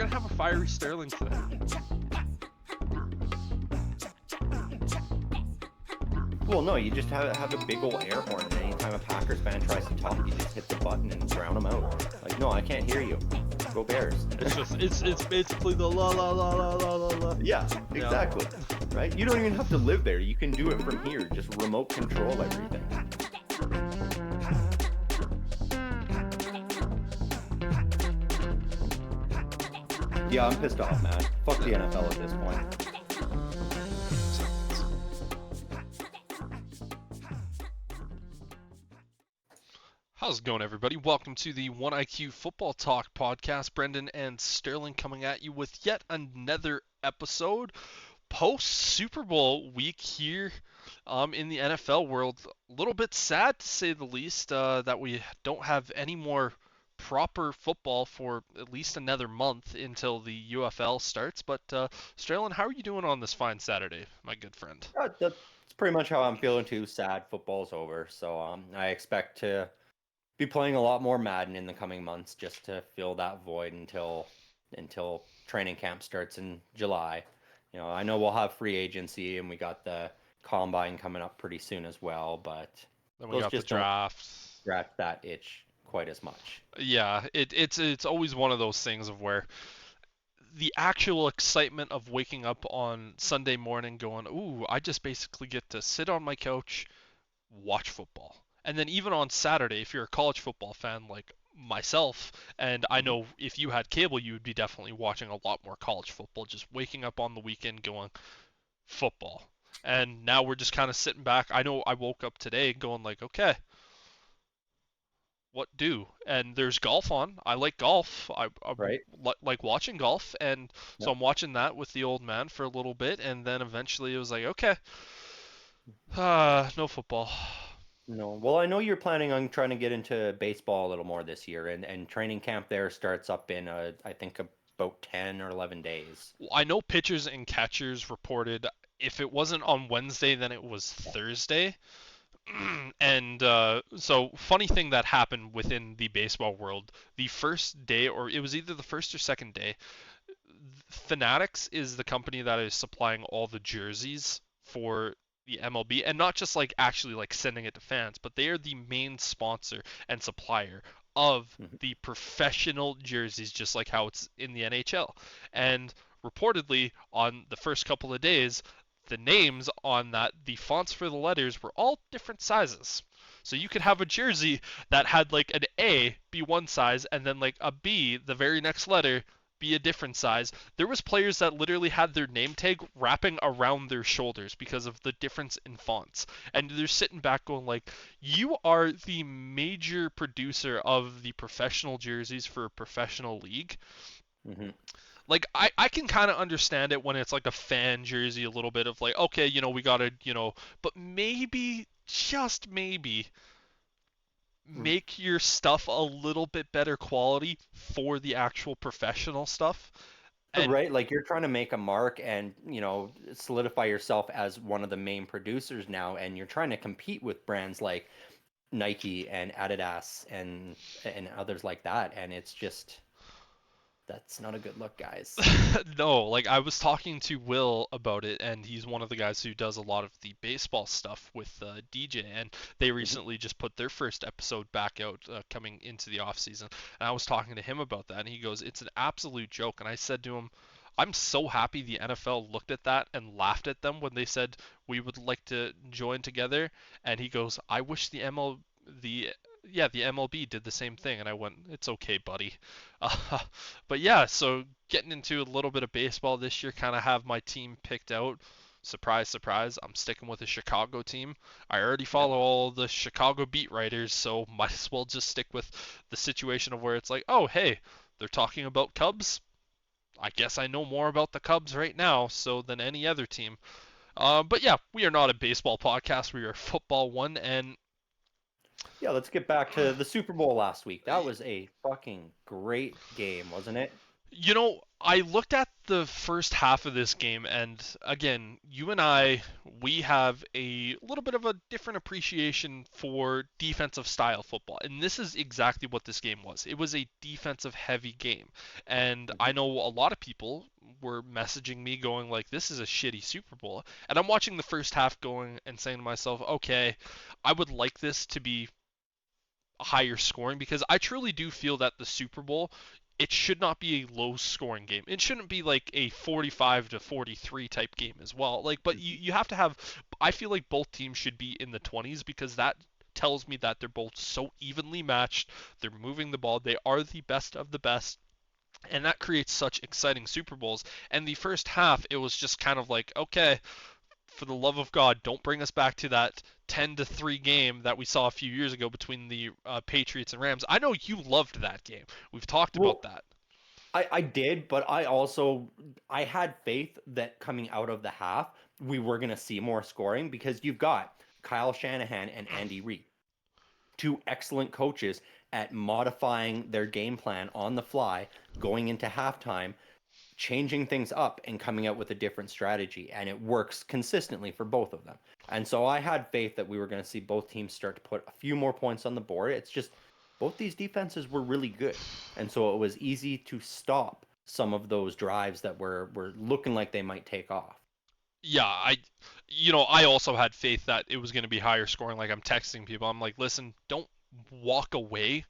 going to have a fiery Sterling today. Well, no, you just have a big old air horn, and anytime a Packers fan tries to talk, you just hit the button and drown them out. Like, no, I can't hear you. Go Bears. It's basically the la la la la la la la. Yeah, exactly. Yeah. Right? You don't even have to live there. You can do it from here. Just remote control everything. Yeah, I'm pissed off, man. Fuck the NFL at this point. How's it going, everybody? Welcome to the OneIq Football Talk podcast. Brendan and Sterling coming at you with yet another episode post Super Bowl week here in the NFL world. A little bit sad, to say the least, that we don't have any more proper football for at least another month until the UFL starts. But Sterling, how are you doing on this fine Saturday, my good friend? That's pretty much how I'm feeling too. Sad football's over, so I expect to be playing a lot more Madden in the coming months just to fill that void until training camp starts in July. You know, I know we'll have free agency and we got the combine coming up pretty soon as well, but then we got the draft. Scratch that itch quite as much. Yeah, it's always one of those things of where the actual excitement of waking up on Sunday morning going, ooh, I just basically get to sit on my couch, watch football. And then even on Saturday, if you're a college football fan like myself, and I know if you had cable, you would be definitely watching a lot more college football, just waking up on the weekend going, football. And now we're just kind of sitting back. I know I woke up today going like, okay, what do? And there's golf on. I like golf. I right. like watching golf. And so I'm watching that with the old man for a little bit. And then eventually it was like, okay, no football. No. Well, I know you're planning on trying to get into baseball a little more this year, and training camp there starts up in, I think, about 10 or 11 days. Well, I know pitchers and catchers reported, if it wasn't on Wednesday, then it was Thursday. And so, funny thing that happened within the baseball world, the first day, or it was either the first or second day, Fanatics is the company that is supplying all the jerseys for the MLB, and not just like actually like sending it to fans, but they are the main sponsor and supplier of the professional jerseys, just like how it's in the NHL. And reportedly on the first couple of days, the names on that, the fonts for the letters were all different sizes. So you could have a jersey that had like an A be one size, and then like a B, the very next letter, be a different size. There was players that literally had their name tag wrapping around their shoulders because of the difference in fonts. And they're sitting back going like, you are the major producer of the professional jerseys for a professional league. Mm-hmm. Like, I can kind of understand it when it's like a fan jersey, a little bit of like, okay, you know, we got to, you know, but maybe, just maybe, make your stuff a little bit better quality for the actual professional stuff. And, right, like you're trying to make a mark and, you know, solidify yourself as one of the main producers now, and you're trying to compete with brands like Nike and Adidas and others like that, and it's just, that's not a good look, guys. No, like I was talking to Will about it, and he's one of the guys who does a lot of the baseball stuff with DJ, and they recently just put their first episode back out coming into the offseason. And I was talking to him about that, and he goes, it's an absolute joke. And I said to him, I'm so happy the NFL looked at that and laughed at them when they said we would like to join together. And he goes, I wish the MLB did the same thing. And I went, it's okay, buddy. But yeah, so getting into a little bit of baseball this year, kind of have my team picked out. Surprise, surprise, I'm sticking with a Chicago team. I already follow all the Chicago beat writers, so might as well just stick with the situation of where it's like, oh, hey, they're talking about Cubs. I guess I know more about the Cubs right now so than any other team. But yeah, we are not a baseball podcast. We are football one, and yeah, let's get back to the Super Bowl last week. That was a fucking great game, wasn't it? I looked at the first half of this game, and again, you and I, we have a little bit of a different appreciation for defensive style football. And this is exactly what this game was. It was a defensive heavy game. And I Mhm. know a lot of people were messaging me going like, this is a shitty Super Bowl. And I'm watching the first half going and saying to myself, okay, I would like this to be higher scoring because I truly do feel that the Super Bowl it should not be a low scoring game. It shouldn't be like a 45 to 43 type game as well. Like but you, Mhm. you have to have I feel like both teams should be in the 20s because that tells me that they're both so evenly matched. They're moving the ball. They are the best of the best. And that creates such exciting Super Bowls. And the first half, it was just kind of like, okay, for the love of God, don't bring us back to that 10-3 game that we saw a few years ago between the Patriots and Rams. I know you loved that game. We've talked about Well, that. I did, but I had faith that coming out of the half, we were going to see more scoring because you've got Kyle Shanahan and Andy Reid, two excellent coaches at modifying their game plan on the fly, going into halftime, changing things up and coming out with a different strategy, and it works consistently for both of them. And so I had faith that we were going to see both teams start to put a few more points on the board. It's just both these defenses were really good, and so it was easy to stop some of those drives that were looking like they might take off. Yeah, I also had faith that it was going to be higher scoring. Like I'm texting people, I'm like, listen, don't walk away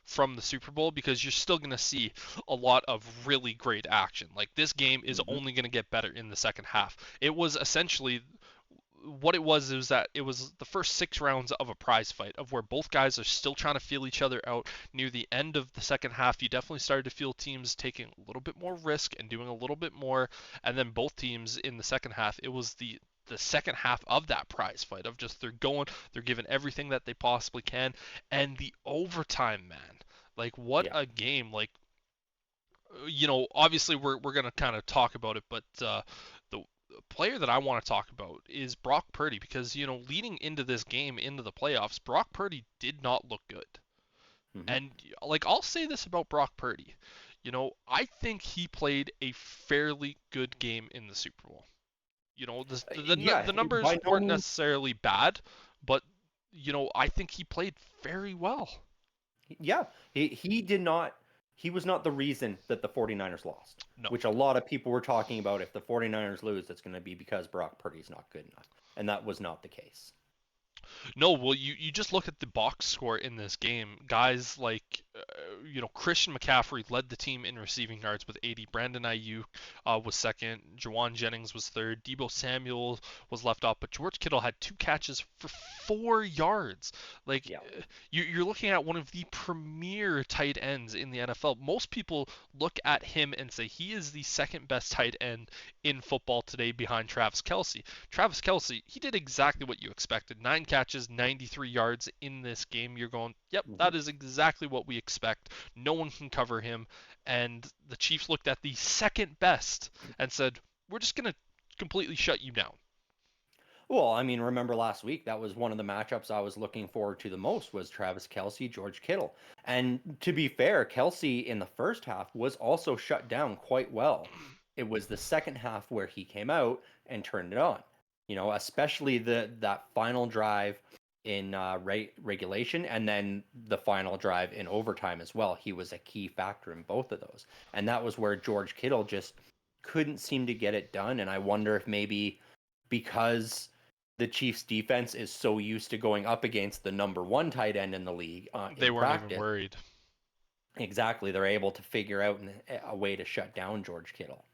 from the Super Bowl because you're still going to see a lot of really great action. Like this game is Hmm. only going to get better in the second half. It was essentially what it was is that it was the first 6 rounds of a prize fight of where both guys are still trying to feel each other out. Near the end of the second half, you definitely started to feel teams taking a little bit more risk and doing a little bit more, and then both teams in the second half, it was the second half of that prize fight of just they're giving everything that they possibly can, and the overtime, man. Like what Yeah. a game! Like obviously we're gonna kind of talk about it, but the player that I want to talk about is Brock Purdy because leading into this game into the playoffs, Brock Purdy did not look good. Hmm. And like I'll say this about Brock Purdy, I think he played a fairly good game in the Super Bowl. The Yeah, numbers by no weren't means. necessarily bad, but I think he played very well. Yeah, he did not he was not the reason that the 49ers lost, No. which a lot of people were talking about. If the 49ers lose, it's going to be because Brock Purdy's not good enough. And that was not the case. No, well, you just look at the box score in this game. Guys like, Christian McCaffrey led the team in receiving yards with 80. Brandon Ayuk was second. Jawan Jennings was third. Debo Samuel was left off, but George Kittle had 2 catches for 4 yards. Like, Yeah. you're looking at one of the premier tight ends in the NFL. Most people look at him and say he is the second best tight end in football today behind Travis Kelce. Travis Kelce, he did exactly what you expected. 9 catches, 93 yards in this game. You're going, yep, Hmm. that is exactly what we expect. No one can cover him. And the Chiefs looked at the second best and said, we're just going to completely shut you down. Well, I mean, remember last week that was one of the matchups I was looking forward to the most was Travis Kelce, George Kittle. And to be fair, Kelce in the first half was also shut down quite well. It was the second half where he came out and turned it on. Especially that final drive in regulation, and then the final drive in overtime as well. He was a key factor in both of those, and that was where George Kittle just couldn't seem to get it done. And I wonder if maybe because the Chiefs defense is so used to going up against the number one tight end in the league They in weren't even practice. worried. Exactly, they're able to figure out a way to shut down George Kittle.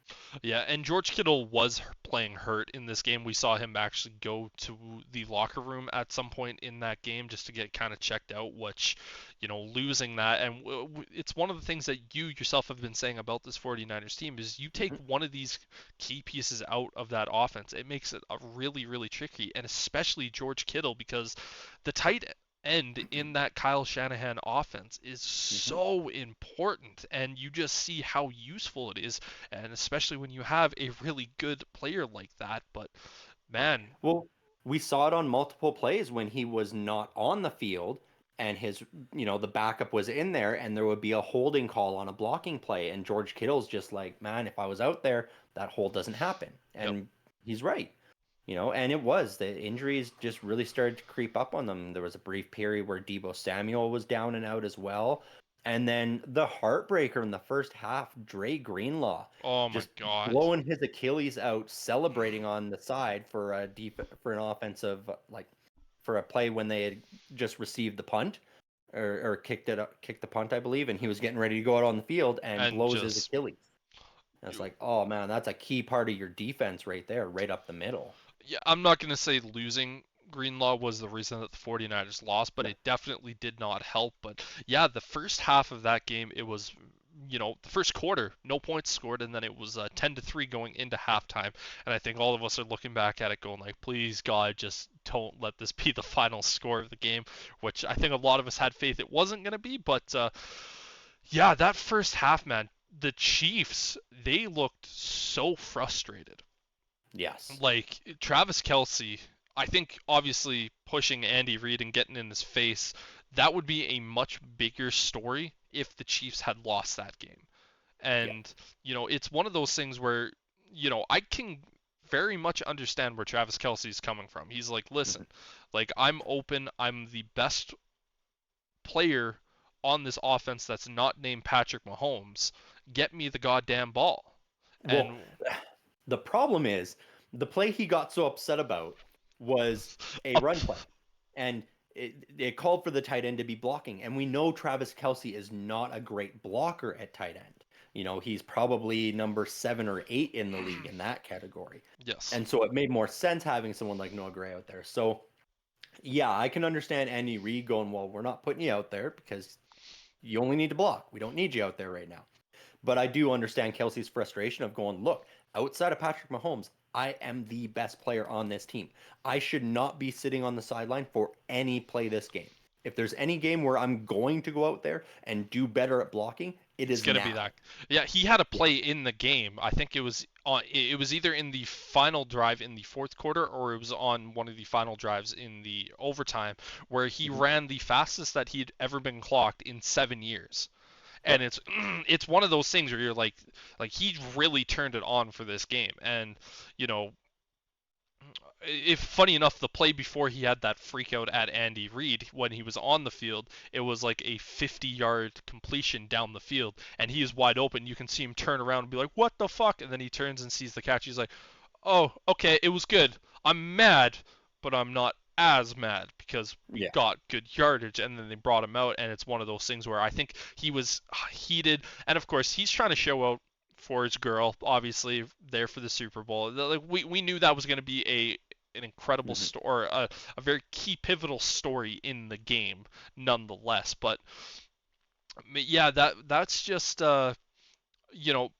Yeah, and George Kittle was playing hurt in this game. We saw him actually go to the locker room at some point in that game just to get kind of checked out, which, losing that. And it's one of the things that you yourself have been saying about this 49ers team is you take Mhm. one of these key pieces out of that offense, it makes it a really, really tricky, and especially George Kittle because the tight end in that Kyle Shanahan offense is Mhm. so important, and you just see how useful it is, and especially when you have a really good player like that. But man, Well, we saw it on multiple plays when he was not on the field. and the backup was in there, and there would be a holding call on a blocking play, and George Kittle's just like, man, if I was out there, that hold doesn't happen. Yep. And he's right. And the injuries just really started to creep up on them. There was a brief period where Deebo Samuel was down and out as well. And then the heartbreaker in the first half, Dre Greenlaw, Oh my just God. blowing his Achilles out, celebrating on the side for an offensive, like, for a play when they had just received the punt or kicked the punt, I believe, and he was getting ready to go out on the field and And blows his just Achilles. And it's like, oh man, that's a key part of your defense right there, right up the middle. yeah, I'm not going to say losing Greenlaw was the reason that the 49ers lost, but No. it definitely did not help. But yeah, the first half of that game, it was, the first quarter, no points scored, and then it was 10-3 going into halftime. And I think all of us are looking back at it going like, please God, just don't let this be the final score of the game, which I think a lot of us had faith it wasn't going to be. But yeah, that first half, man, the Chiefs, they looked so frustrated. Yes. Like Travis Kelce, I think obviously pushing Andy Reid and getting in his face, that would be a much bigger story if the Chiefs had lost that game. Yeah. And, it's one of those things where, I can very much understand where Travis Kelce is coming from. He's like, listen, like I'm open, I'm the best player on this offense that's not named Patrick Mahomes. Get me the goddamn ball. Well, And the problem is the play he got so upset about was a run play, and it called for the tight end to be blocking. And we know Travis Kelce is not a great blocker at tight end. He's probably number 7 or 8 in the league in that category. yes, And so it made more sense having someone like Noah Gray out there. So, yeah, I can understand Andy Reid going, well, we're not putting you out there because you only need to block. We don't need you out there right now. But I do understand Kelsey's frustration of going, look, outside of Patrick Mahomes, I am the best player on this team. I should not be sitting on the sideline for any play this game. If there's any game where I'm going to go out there and do better at blocking, it it's is gonna be now. that. Yeah, he had a Yeah. play in the game. I think it was on. It was either in the final drive in the fourth quarter, or it was on one of the final drives in the overtime, where he Mm-hmm. ran the fastest that he'd ever been clocked in 7 years. And Yep. it's one of those things where you're like he really turned it on for this game. And you know, if funny enough, the play before he had that freak out at Andy Reid when he was on the field, it was like a 50-yard completion down the field, and he is wide open. You can see him turn around and be like, "What the fuck?" And then he turns and sees the catch. He's like, "Oh, okay, it was good. I'm mad, but I'm not as mad because we Yeah. got good yardage." And then they brought him out, and it's one of those things where I think he was heated, and of course he's trying to show out for his girl, obviously there for the Super Bowl. Like we knew that was going to be an incredible Mm-hmm. story, a very key pivotal story in the game, nonetheless. But yeah, that's just you know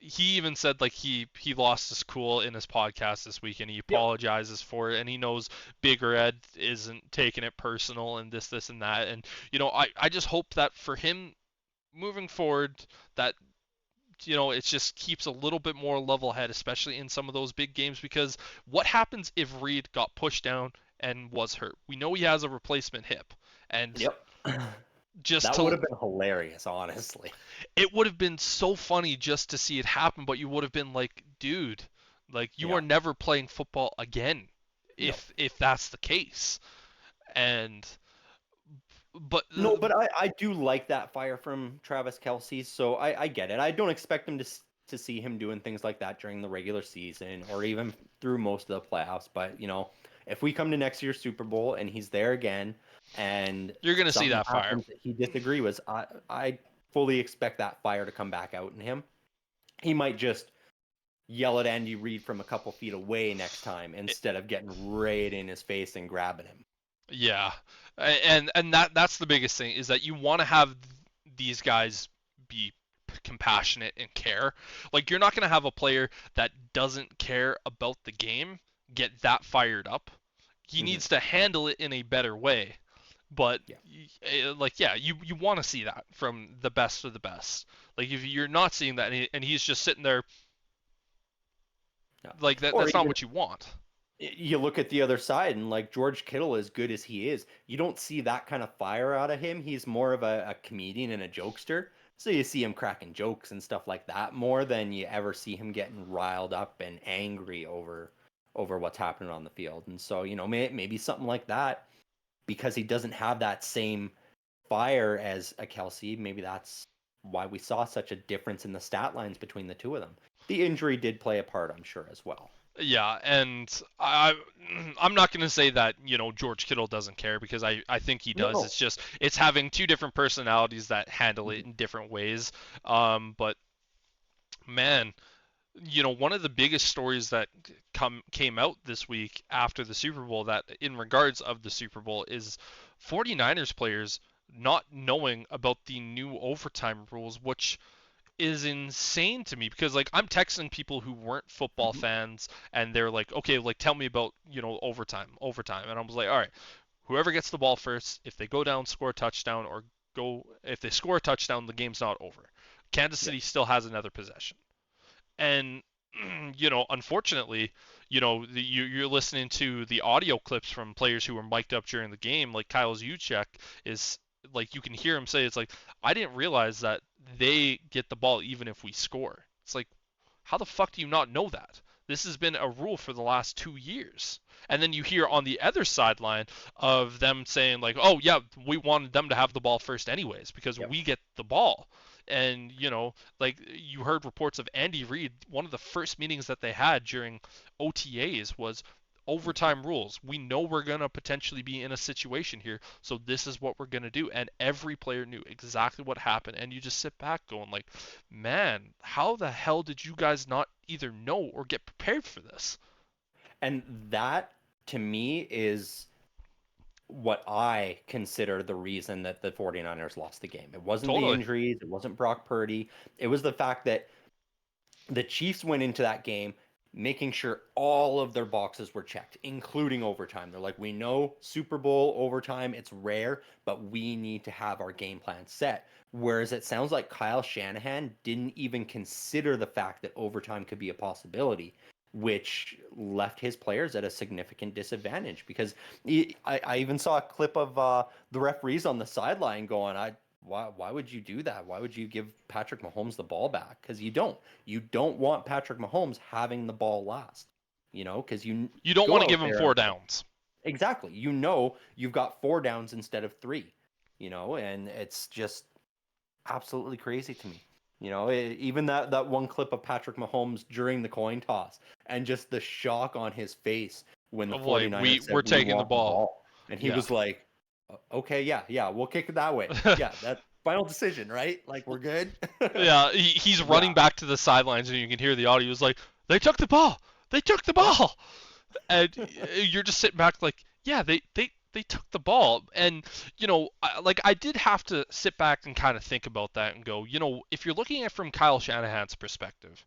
he even said like he lost his cool in his podcast this week and he Yep. apologizes for it and he knows Big Red isn't taking it personal and this and that and I just hope that for him moving forward that it just keeps a little bit more level head, especially in some of those big games. Because what happens if Reed got pushed down and was hurt? We know he has a replacement hip, and Yep. just That would to have been hilarious, honestly. it would have been so funny just to see it happen. But you would have been like, dude, like you Yeah. are never playing football again No. if that's the case. And but No, but I do like that fire from Travis Kelce, so I get it. I don't expect him to see him doing things like that during the regular season or even through most of the playoffs. But if we come to next year's Super Bowl and he's there again, and you're gonna see something that fire. happens that he disagree with, I fully expect that fire to come back out in him. He might just yell at Andy Reid from a couple feet away next time instead of getting right in his face and grabbing him. Yeah, and that's the biggest thing is that you want to have these guys be compassionate and care. Like you're not going to have a player that doesn't care about the game get that fired up. He Hmm. needs to handle it in a better way. But Yeah. like yeah, you want to see that from the best of the best. Like if you're not seeing that and he's just sitting there Yeah. like that Or that's not even what you want. You look at the other side, and like George Kittle, as good as he is, you don't see that kind of fire out of him. He's more of a comedian and a jokester. So you see him cracking jokes and stuff like that more than you ever see him getting riled up and angry over what's happening on the field. And so, maybe something like that, because he doesn't have that same fire as a Kelsey. Maybe that's why we saw such a difference in the stat lines between the two of them. The injury did play a part, I'm sure, as well. Yeah, and I'm not going to say that, George Kittle doesn't care, because I think he does. No. It's just it's having two different personalities that handle it in different ways. But man, one of the biggest stories that came out this week after the Super Bowl, that in regards of the Super Bowl, is 49ers players not knowing about the new overtime rules, which is insane to me, because like I'm texting people who weren't football Mhm. fans, and they're like, okay, like tell me about, overtime, and I was like, all right, whoever gets the ball first, if they go down, score a touchdown, or go if they score a touchdown, the game's not over. Kansas Yeah. City still has another possession. And unfortunately, you're listening to the audio clips from players who were mic'd up during the game, like Kyle Juszczyk is, like, you can hear him say, it's like, I didn't realize that they get the ball even if we score. It's like, how the fuck do you not know that? This has been a rule for the last 2 years. And then you hear on the other sideline of them saying, like, oh, yeah, we wanted them to have the ball first anyways because Yep. we get the ball. And, like you heard reports of Andy Reid, one of the first meetings that they had during OTAs was overtime rules. We know we're going to potentially be in a situation here, so this is what we're going to do. And every player knew exactly what happened. And you just sit back going, like, man, how the hell did you guys not either know or get prepared for this? And that to me is what I consider the reason that the 49ers lost the game. It wasn't the Totally. injuries, it wasn't Brock Purdy. It was the fact that the Chiefs went into that game making sure all of their boxes were checked, including overtime. They're like, we know Super Bowl overtime, it's rare, but we need to have our game plan set. Whereas it sounds like Kyle Shanahan didn't even consider the fact that overtime could be a possibility, which left his players at a significant disadvantage. Because I even saw a clip of the referees on the sideline going, why would you do that? Why would you give Patrick Mahomes the ball back? Because you don't want Patrick Mahomes having the ball last, because you You don't want go to give out them there. 4 downs. Exactly. You've got 4 downs instead of 3, and it's just absolutely crazy to me. Even that one clip of Patrick Mahomes during the coin toss and just the shock on his face when the Of like, 49ers we're said, we taking the want the ball. ball. And he Yeah. was like, okay, yeah, we'll kick it that way. Yeah, that final decision, right? Like, we're good. Yeah, he's running Yeah. back to the sidelines, and you can hear the audio. It's like, they took the ball. They took the Yeah. ball. And you're just sitting back like, yeah, they took the ball. And I did have to sit back and kind of think about that and go, if you're looking at it from Kyle Shanahan's perspective,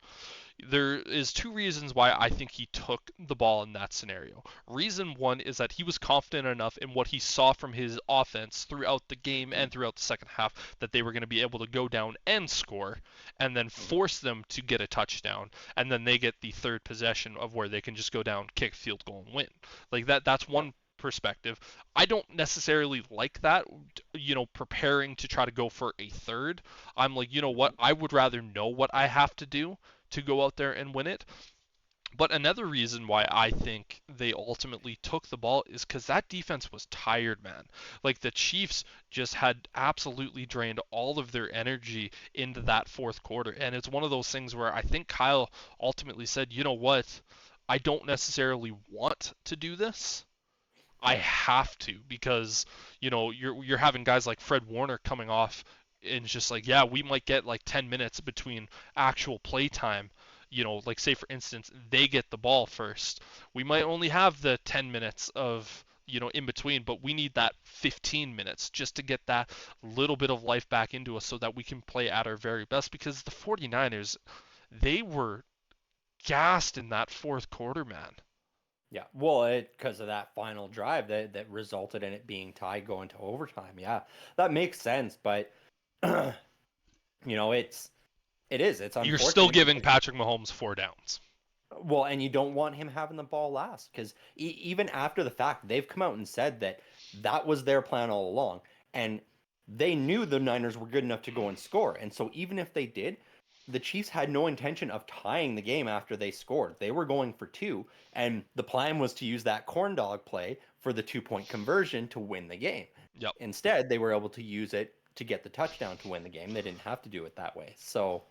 there is two reasons why I think he took the ball in that scenario. Reason one is that he was confident enough in what he saw from his offense throughout the game and throughout the second half that they were going to be able to go down and score, and then Mhm. force them to get a touchdown, and then they get the third possession of where they can just go down, kick, field goal, and win. Like that's Yeah. one perspective. I don't necessarily like that, preparing to try to go for a third. I'm like, you know what? I would rather know what I have to go out there and win it. But another reason why I think they ultimately took the ball is because that defense was tired, man. Like the Chiefs just had absolutely drained all of their energy into that fourth quarter. And it's one of those things where I think Kyle ultimately said, you know what? I don't necessarily want to do this. I Yeah. have to, because you're having guys like Fred Warner coming off, and it's just like, yeah, we might get like 10 minutes between actual play time. Like, say for instance they get the ball first, we might only have the 10 minutes of in between, but we need that 15 minutes just to get that little bit of life back into us so that we can play at our very best, because the 49ers, they were gassed in that fourth quarter, man. Yeah. Well, because of that final drive that resulted in it being tied going to overtime. Yeah, that makes sense. But it's You're still unfortunate giving because Patrick Mahomes 4 downs. Well, and you don't want him having the ball last because even after the fact, they've come out and said that that was their plan all along. And they knew the Niners were good enough to go and score. And so even if they did, the Chiefs had no intention of tying the game after they scored. They were going for two. And the plan was to use that corn dog play for the 2-point conversion to win the game. Yep. Instead, they were able to use it to get the touchdown to win the game. They didn't have to do it that way. So,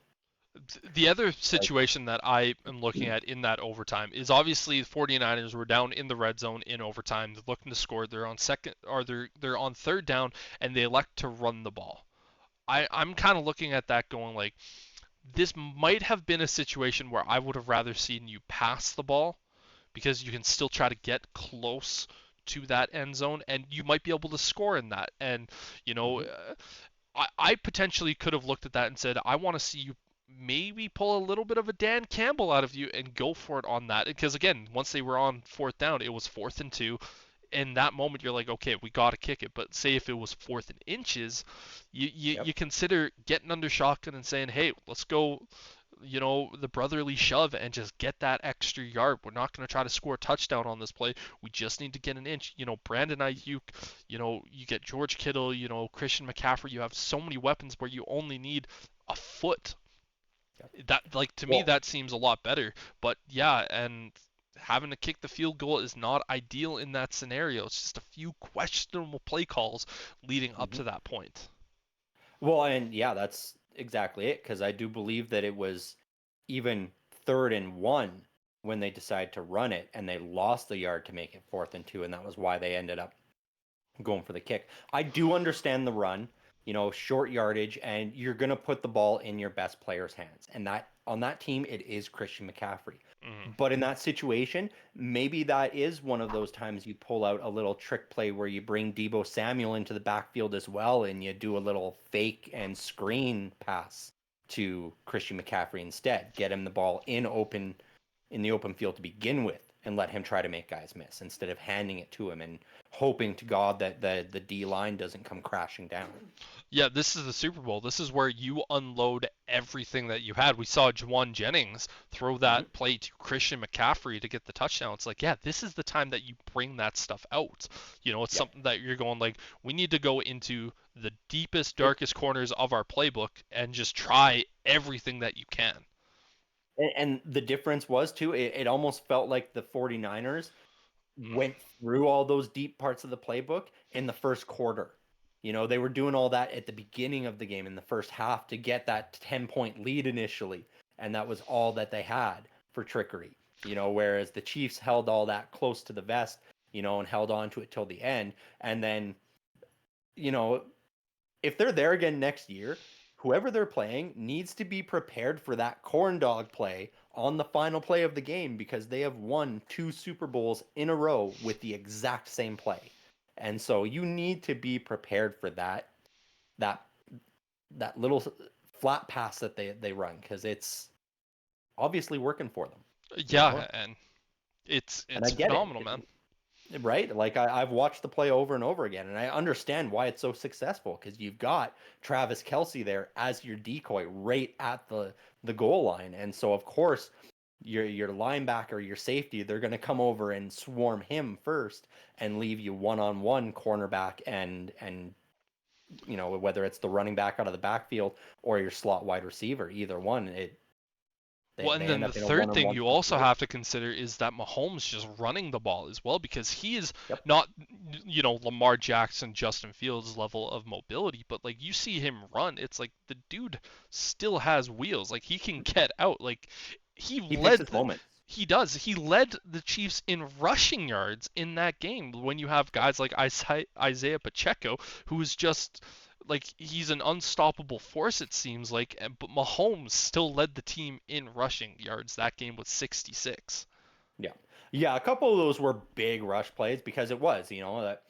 The other like, situation that I am looking at in that overtime is obviously the 49ers were down in the red zone in overtime. They're looking to score. They're on second or they're on third down and they elect to run the ball. I'm kind of looking at that going like this might have been a situation where I would have rather seen you pass the ball because you can still try to get close to that end zone and you might be able to score in that. And you know, mhm. I potentially could have looked at that and said, I want to see you maybe pull a little bit of a Dan Campbell out of you and go for it on that. Because again, once they were on fourth down, it was 4th and 2. In that moment, you're like, okay, we got to kick it. But say if it was 4th and inches, you Yep. consider getting under shotgun and saying, hey, let's go, the brotherly shove and just get that extra yard. We're not going to try to score a touchdown on this play. We just need to get an inch. Brandon Ayuk, you get George Kittle, Christian McCaffrey. You have so many weapons where you only need a foot. Yep. That, like, to me, Well, that seems a lot better. But yeah, and having to kick the field goal is not ideal in that scenario. It's just a few questionable play calls leading up mhm. to that point. Well, and yeah, that's exactly it. Because I do believe that it was even 3rd and 1 when they decided to run it, and they lost the yard to make it 4th and 2, and that was why they ended up going for the kick. I do understand the run, short yardage, and you're going to put the ball in your best player's hands. And that on that team, it is Christian McCaffrey. Mm-hmm. But in that situation, maybe that is one of those times you pull out a little trick play where you bring Debo Samuel into the backfield as well and you do a little fake and screen pass to Christian McCaffrey instead. Get him the ball in the open field to begin with and let him try to make guys miss instead of handing it to him and hoping to God that the D line doesn't come crashing down. Yeah, this is the Super Bowl. This is where you unload everything that you had. We saw Juwan Jennings throw Mm-hmm. that play to Christian McCaffrey to get the touchdown. It's like, yeah, this is the time that you bring that stuff out. It's Yep. something that you're going like, we need to go into the deepest, It, darkest corners of our playbook and just try everything that you can. and the difference was too, it almost felt like the 49ers went through all those deep parts of the playbook in the first quarter. They were doing all that at the beginning of the game in the first half to get that 10-point lead initially. And that was all that they had for trickery. Whereas the Chiefs held all that close to the vest, and held on to it till the end. And then, you know, if they're there again next year, whoever they're playing needs to be prepared for that corn dog play on the final play of the game because they have won 2 Super Bowls in a row with the exact same play. And so you need to be prepared for that that little flat pass that they run because it's obviously working for them, you know? Yeah, and it's And I it's get it. phenomenal, man. Right? Like I've watched the play over and over again, and I understand why it's so successful because you've got Travis Kelsey there as your decoy right at the goal line, and so of course your linebacker, your safety, they're going to come over and swarm him first and leave you one on one cornerback and whether it's the running back out of the backfield or your slot wide receiver, either one, they Well, and they then end the up in a third one on thing one you also situation. have to consider is that Mahomes just running the ball as well because he is Yep. not, Lamar Jackson, Justin Fields level of mobility, but like you see him run, it's like the dude still has wheels. Like he can get out. Like he He picks led his the, moments. he does. He led the Chiefs in rushing yards in that game when you have Yep. guys like Isaiah Pacheco, who is just like he's an unstoppable force it seems like, but Mahomes still led the team in rushing yards that game with 66. Yeah. Yeah, a couple of those were big rush plays because it was, that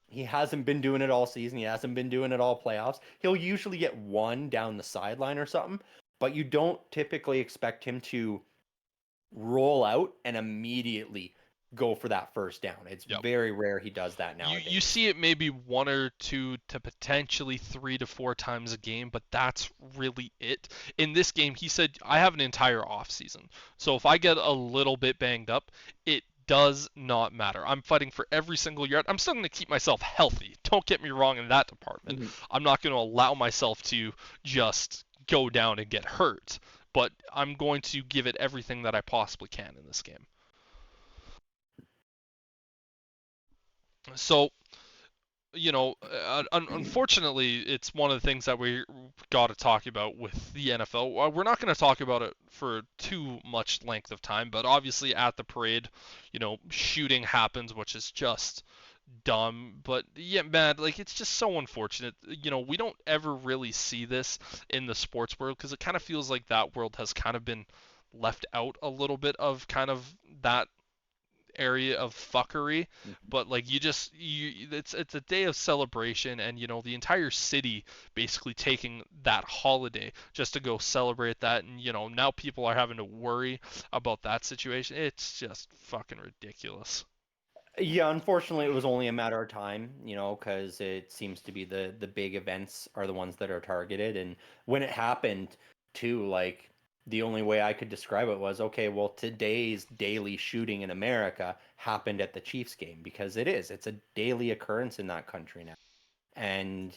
he hasn't been doing it all season. He hasn't been doing it all playoffs. He'll usually get one down the sideline or something, but you don't typically expect him to roll out and immediately go for that first down. It's Yep. very rare he does that You nowadays. see it maybe one or two to potentially 3 to 4 times a game, but that's really it. In this game, he said, I have an entire off season. So if I get a little bit banged up, it does not matter. I'm fighting for every single yard. I'm still going to keep myself healthy. Don't get me wrong in that department. Mhm. I'm not going to allow myself to just go down and get hurt, but I'm going to give it everything that I possibly can in this game. So unfortunately, it's one of the things that we got to talk about with the NFL. We're not going to talk about it for too much length of time, but obviously at the parade, shooting happens, which is just dumb. But yeah, man, like it's just so unfortunate. We don't ever really see this in the sports world because it kind of feels like that world has kind of been left out a little bit of kind of that area of fuckery, but like it's a day of celebration, and the entire city basically taking that holiday just to go celebrate that, and now people are having to worry about that situation. It's just fucking ridiculous. Yeah, unfortunately, it was only a matter of time, because it seems to be the big events are the ones that are targeted. And when it happened, too, like the only way I could describe it was, okay, well, today's daily shooting in America happened at the Chiefs game because it's a daily occurrence in that country now, and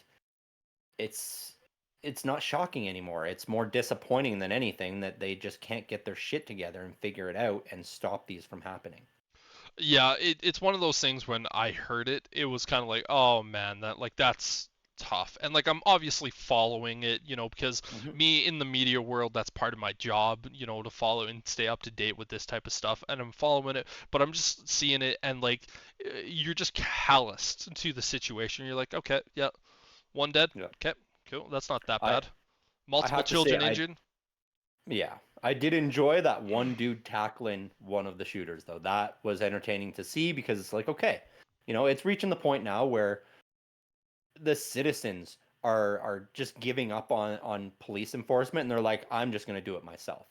it's it's not shocking anymore. It's more disappointing than anything that they just can't get their shit together and figure it out and stop these from happening. Yeah, it's one of those things. When I heard it, it was kind of like, oh man, that's tough. And like I'm obviously following it, because Hmm. me in the media world, that's part of my job, to follow and stay up to date with this type of stuff. And I'm following it, but I'm just seeing it, and like you're just calloused to the situation. You're like, okay, yeah, one dead. Yeah. Okay, cool. That's not that I bad. I Multiple have to say children injured. yeah, I did enjoy that one dude tackling one of the shooters, though. That was entertaining to see because it's like, okay, it's reaching the point now where the citizens are just giving up on police enforcement, and they're like, I'm just going to do it myself.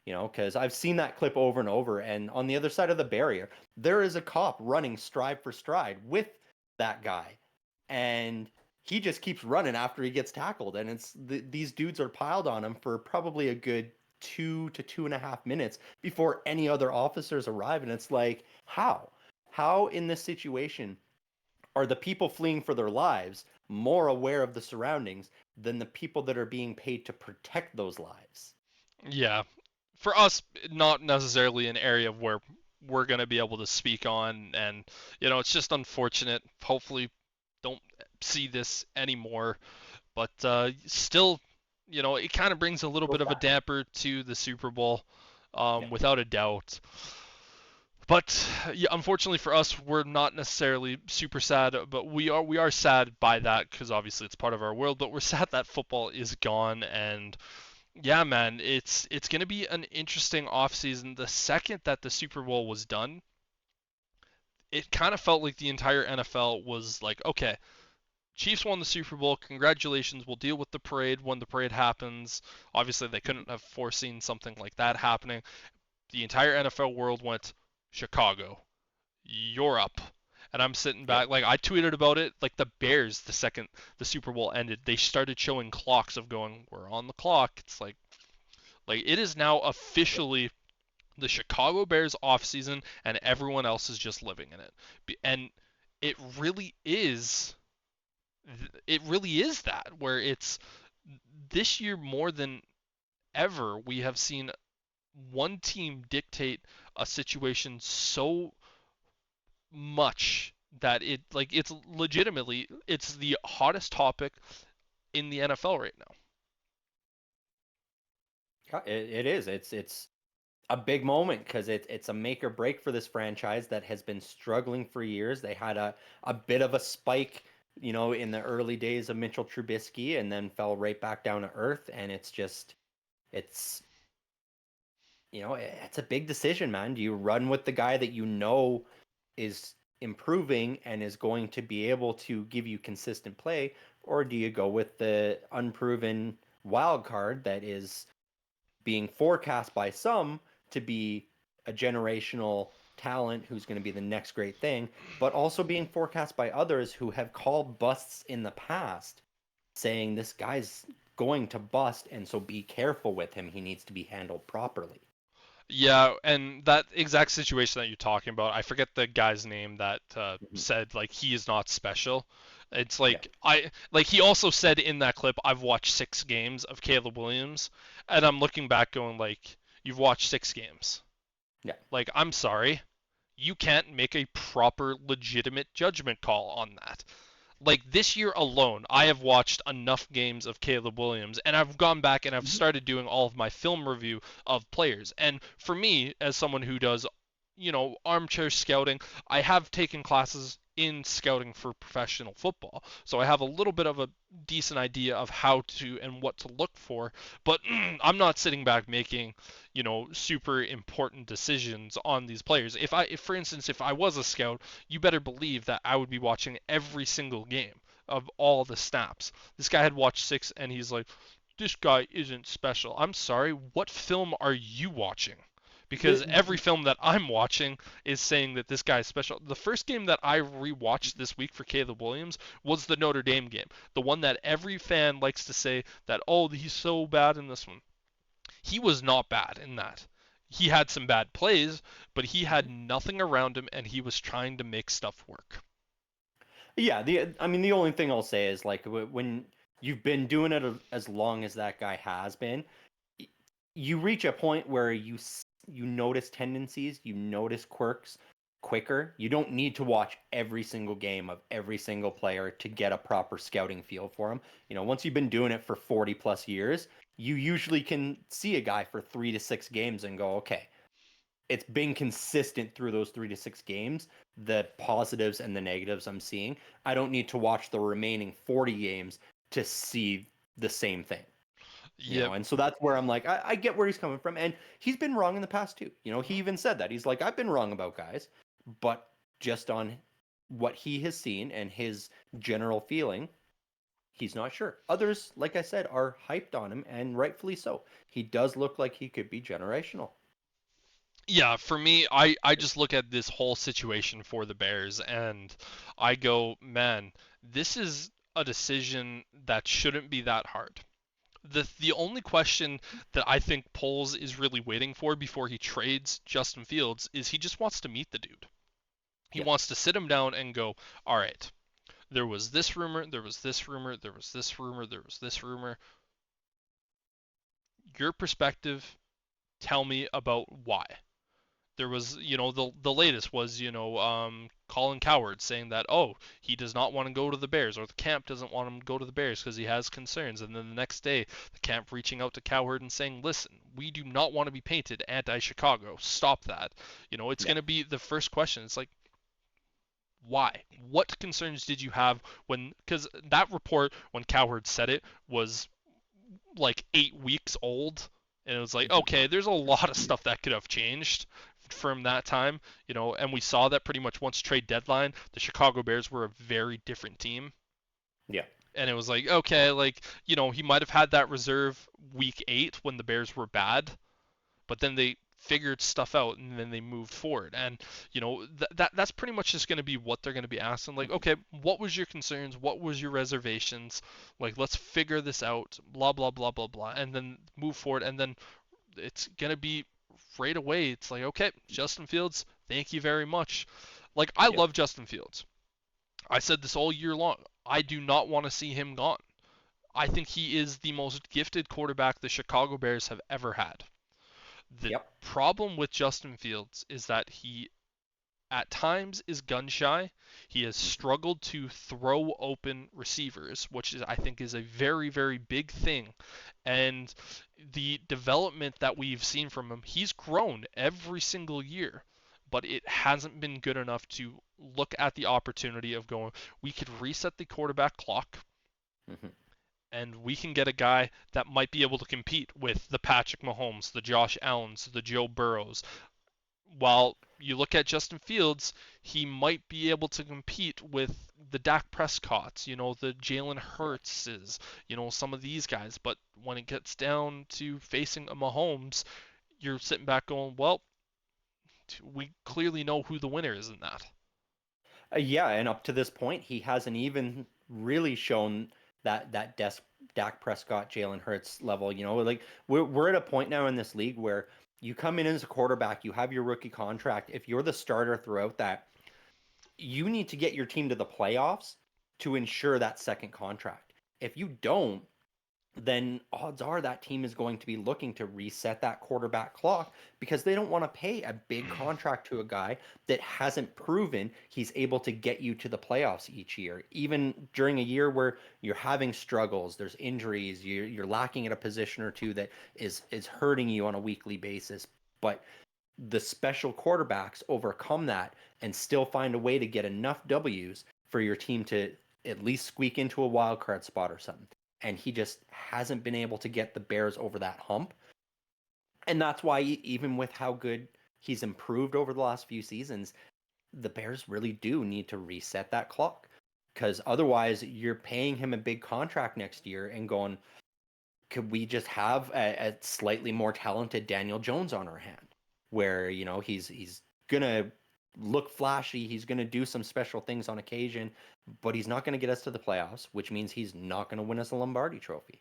Because I've seen that clip over and over, and on the other side of the barrier, there is a cop running stride for stride with that guy, and he just keeps running after he gets tackled, and these dudes are piled on him for probably a good 2 to 2.5 minutes before any other officers arrive, and it's like, how in this situation are the people fleeing for their lives more aware of the surroundings than the people that are being paid to protect those lives? Yeah, for us, not necessarily an area where we're going to be able to speak on, and it's just unfortunate. Hopefully don't see this anymore, but still, it kind of brings a little So bit of a sad. damper to the Super Bowl, Yeah. without a doubt. But yeah, unfortunately for us, we're not necessarily super sad, but we are sad by that because obviously it's part of our world. But we're sad that football is gone, and yeah, man, it's gonna be an interesting offseason. The second that the Super Bowl was done, it kind of felt like the entire NFL was like, okay, Chiefs won the Super Bowl. Congratulations. We'll deal with the parade when the parade happens. Obviously, they couldn't have foreseen something like that happening. The entire NFL world went, Chicago, you're up. And I'm sitting Yep. back, like I tweeted about it, like the Bears, the second the Super Bowl ended, they started showing clocks of going, we're on the clock. It's like it is now Yep. officially the Chicago Bears offseason, and everyone else is just living in it. And it really is it really is that, where it's this year more than ever we have seen one team dictate a situation so much that it's legitimately it's the hottest topic in the NFL right now. Yeah, it is. It's a big moment because it's a make or break for this franchise that has been struggling for years. They had a bit of a spike, in the early days of Mitchell Trubisky, and then fell right back down to earth. And it's it's a big decision, man. Do you run with the guy that is improving and is going to be able to give you consistent play, or do you go with the unproven wild card that is being forecast by some to be a generational talent who's going to be the next great thing, but also being forecast by others who have called busts in the past, saying this guy's going to bust, and so be careful with him. He needs to be handled properly. Yeah, and that exact situation that you're talking about, I forget the guy's name that Mhm. said like he is not special. It's Yeah. like he also said in that clip, I've watched 6 games of Caleb Williams, and I'm looking back going like, you've watched 6 games. Yeah. Like, I'm sorry, you can't make a proper legitimate judgment call on that. Like this year alone, I have watched enough games of Caleb Williams, and I've gone back and I've Mhm. started doing all of my film review of players. And for me, as someone who does, armchair scouting, I have taken classes in scouting for professional football, so I have a little bit of a decent idea of how to and what to look for. But I'm not sitting back making, super important decisions on these players. If for instance, if I was a scout, you better believe that I would be watching every single game of all the snaps. This guy had watched 6 and he's like, this guy isn't special. I'm sorry, what film are you watching? Because The, every film that I'm watching is saying that this guy is special. The first game that I rewatched this week for Caleb Williams was the Notre Dame game. The one that every fan likes to say that, oh, he's so bad in this one. He was not bad in that. He had some bad plays, but he had nothing around him and he was trying to make stuff work. yeah, the only thing I'll say is like when you've been doing it as long as that guy has been, you reach a point where you notice tendencies, you notice quirks quicker. You don't need to watch every single game of every single player to get a proper scouting feel for him. Once you've been doing it for 40 plus years, you usually can see a guy for 3 to 6 games and go, okay, it's been consistent through those 3 to 6 games, the positives and the negatives I'm seeing. I don't need to watch the remaining 40 games to see the same thing. Yep. And so that's where I'm like, I get where he's coming from. And he's been wrong in the past too. He even said that. He's like, I've been wrong about guys, but just on what he has seen and his general feeling, he's not sure. Others, like I said, are hyped on him, and rightfully so. He does look like he could be generational. Yeah, for me, I just look at this whole situation for the Bears and I go, man, this is a decision that shouldn't be that hard. The only question that I think Poles is really waiting for before he trades Justin Fields is he just wants to meet the dude. He Yeah. wants to sit him down and go, all right, there was this rumor, there was this rumor, there was this rumor, there was this rumor. Your perspective, tell me about why. There was, the latest was, Colin Cowherd saying that, oh, he does not want to go to the Bears, or the camp doesn't want him to go to the Bears because he has concerns. And then the next day, the camp reaching out to Cowherd and saying, listen, we do not want to be painted anti-Chicago. Stop that. It's Yeah. going to be the first question. It's like, why? What concerns did you have when? Because that report, when Cowherd said it, was like 8 weeks old, and it was like, Mhm. okay, there's a lot of stuff that could have changed from that time, and we saw that pretty much once trade deadline, the Chicago Bears were a very different team. Yeah. And it was like, okay, like, he might have had that reserve week 8 when the Bears were bad, but then they figured stuff out and then they moved forward. And that's pretty much just going to be what they're going to be asking, like, Mhm. okay, what was your concerns, what was your reservations, like, let's figure this out, blah blah blah blah blah, and then move forward. And then it's going to be right away, it's like, okay, Justin Fields, thank you very much. Like, I Yep. love Justin Fields. I said this all year long, I do not want to see him gone. I think he is the most gifted quarterback the Chicago Bears have ever had. The Yep. problem with Justin Fields is that he at times is gun shy. He has Mhm. struggled to throw open receivers, which is, I think, is a very, very big thing. And the development that we've seen from him, he's grown every single year, but it hasn't been good enough to look at the opportunity of going, we could reset the quarterback clock Mhm. and we can get a guy that might be able to compete with the Patrick Mahomes, the Josh Allens, the Joe Burrows. While you look at Justin Fields, he might be able to compete with the Dak Prescotts, the Jalen Yeah. Hurtses, some of these guys. But when it gets down to facing a Mahomes, you're sitting back going, well, picked. We clearly know who the winner is in that. Yeah, and up to this point, he hasn't even really shown that Dak Prescott, Jalen Hurts level. Like we're at a point now in this league where you come in as a quarterback, you have your rookie contract. If you're the starter throughout that, you need to get your team to the playoffs to ensure that second contract. If you don't, then odds are that team is going to be looking to reset that quarterback clock because they don't want to pay a big contract to a guy that hasn't proven he's able to get you to the playoffs each year. Even during a year where you're having struggles, there's injuries, you're lacking at a position or two that is hurting you on a weekly basis. But the special quarterbacks overcome that and still find a way to get enough W's for your team to at least squeak into a wild card spot or something. And he just hasn't been able to get the Bears over that hump. And that's why, even with how good he's improved over the last few seasons, the Bears really do need to reset that clock. Because otherwise, you're paying him a big contract next year and going, could we just have a slightly more talented Daniel Jones on our hand? Where, he's going to look flashy, he's going to do some special things on occasion, but he's not going to get us to the playoffs, which means he's not going to win us a Lombardi trophy.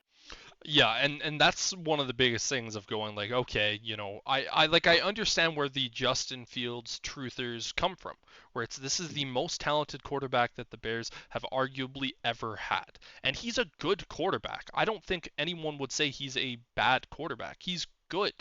Yeah, and that's one of the biggest things of going like, okay, I understand where the Justin Fields truthers come from, where this is the most talented quarterback that the Bears have arguably ever had. And he's a good quarterback. I don't think anyone would say he's a bad quarterback. He's good.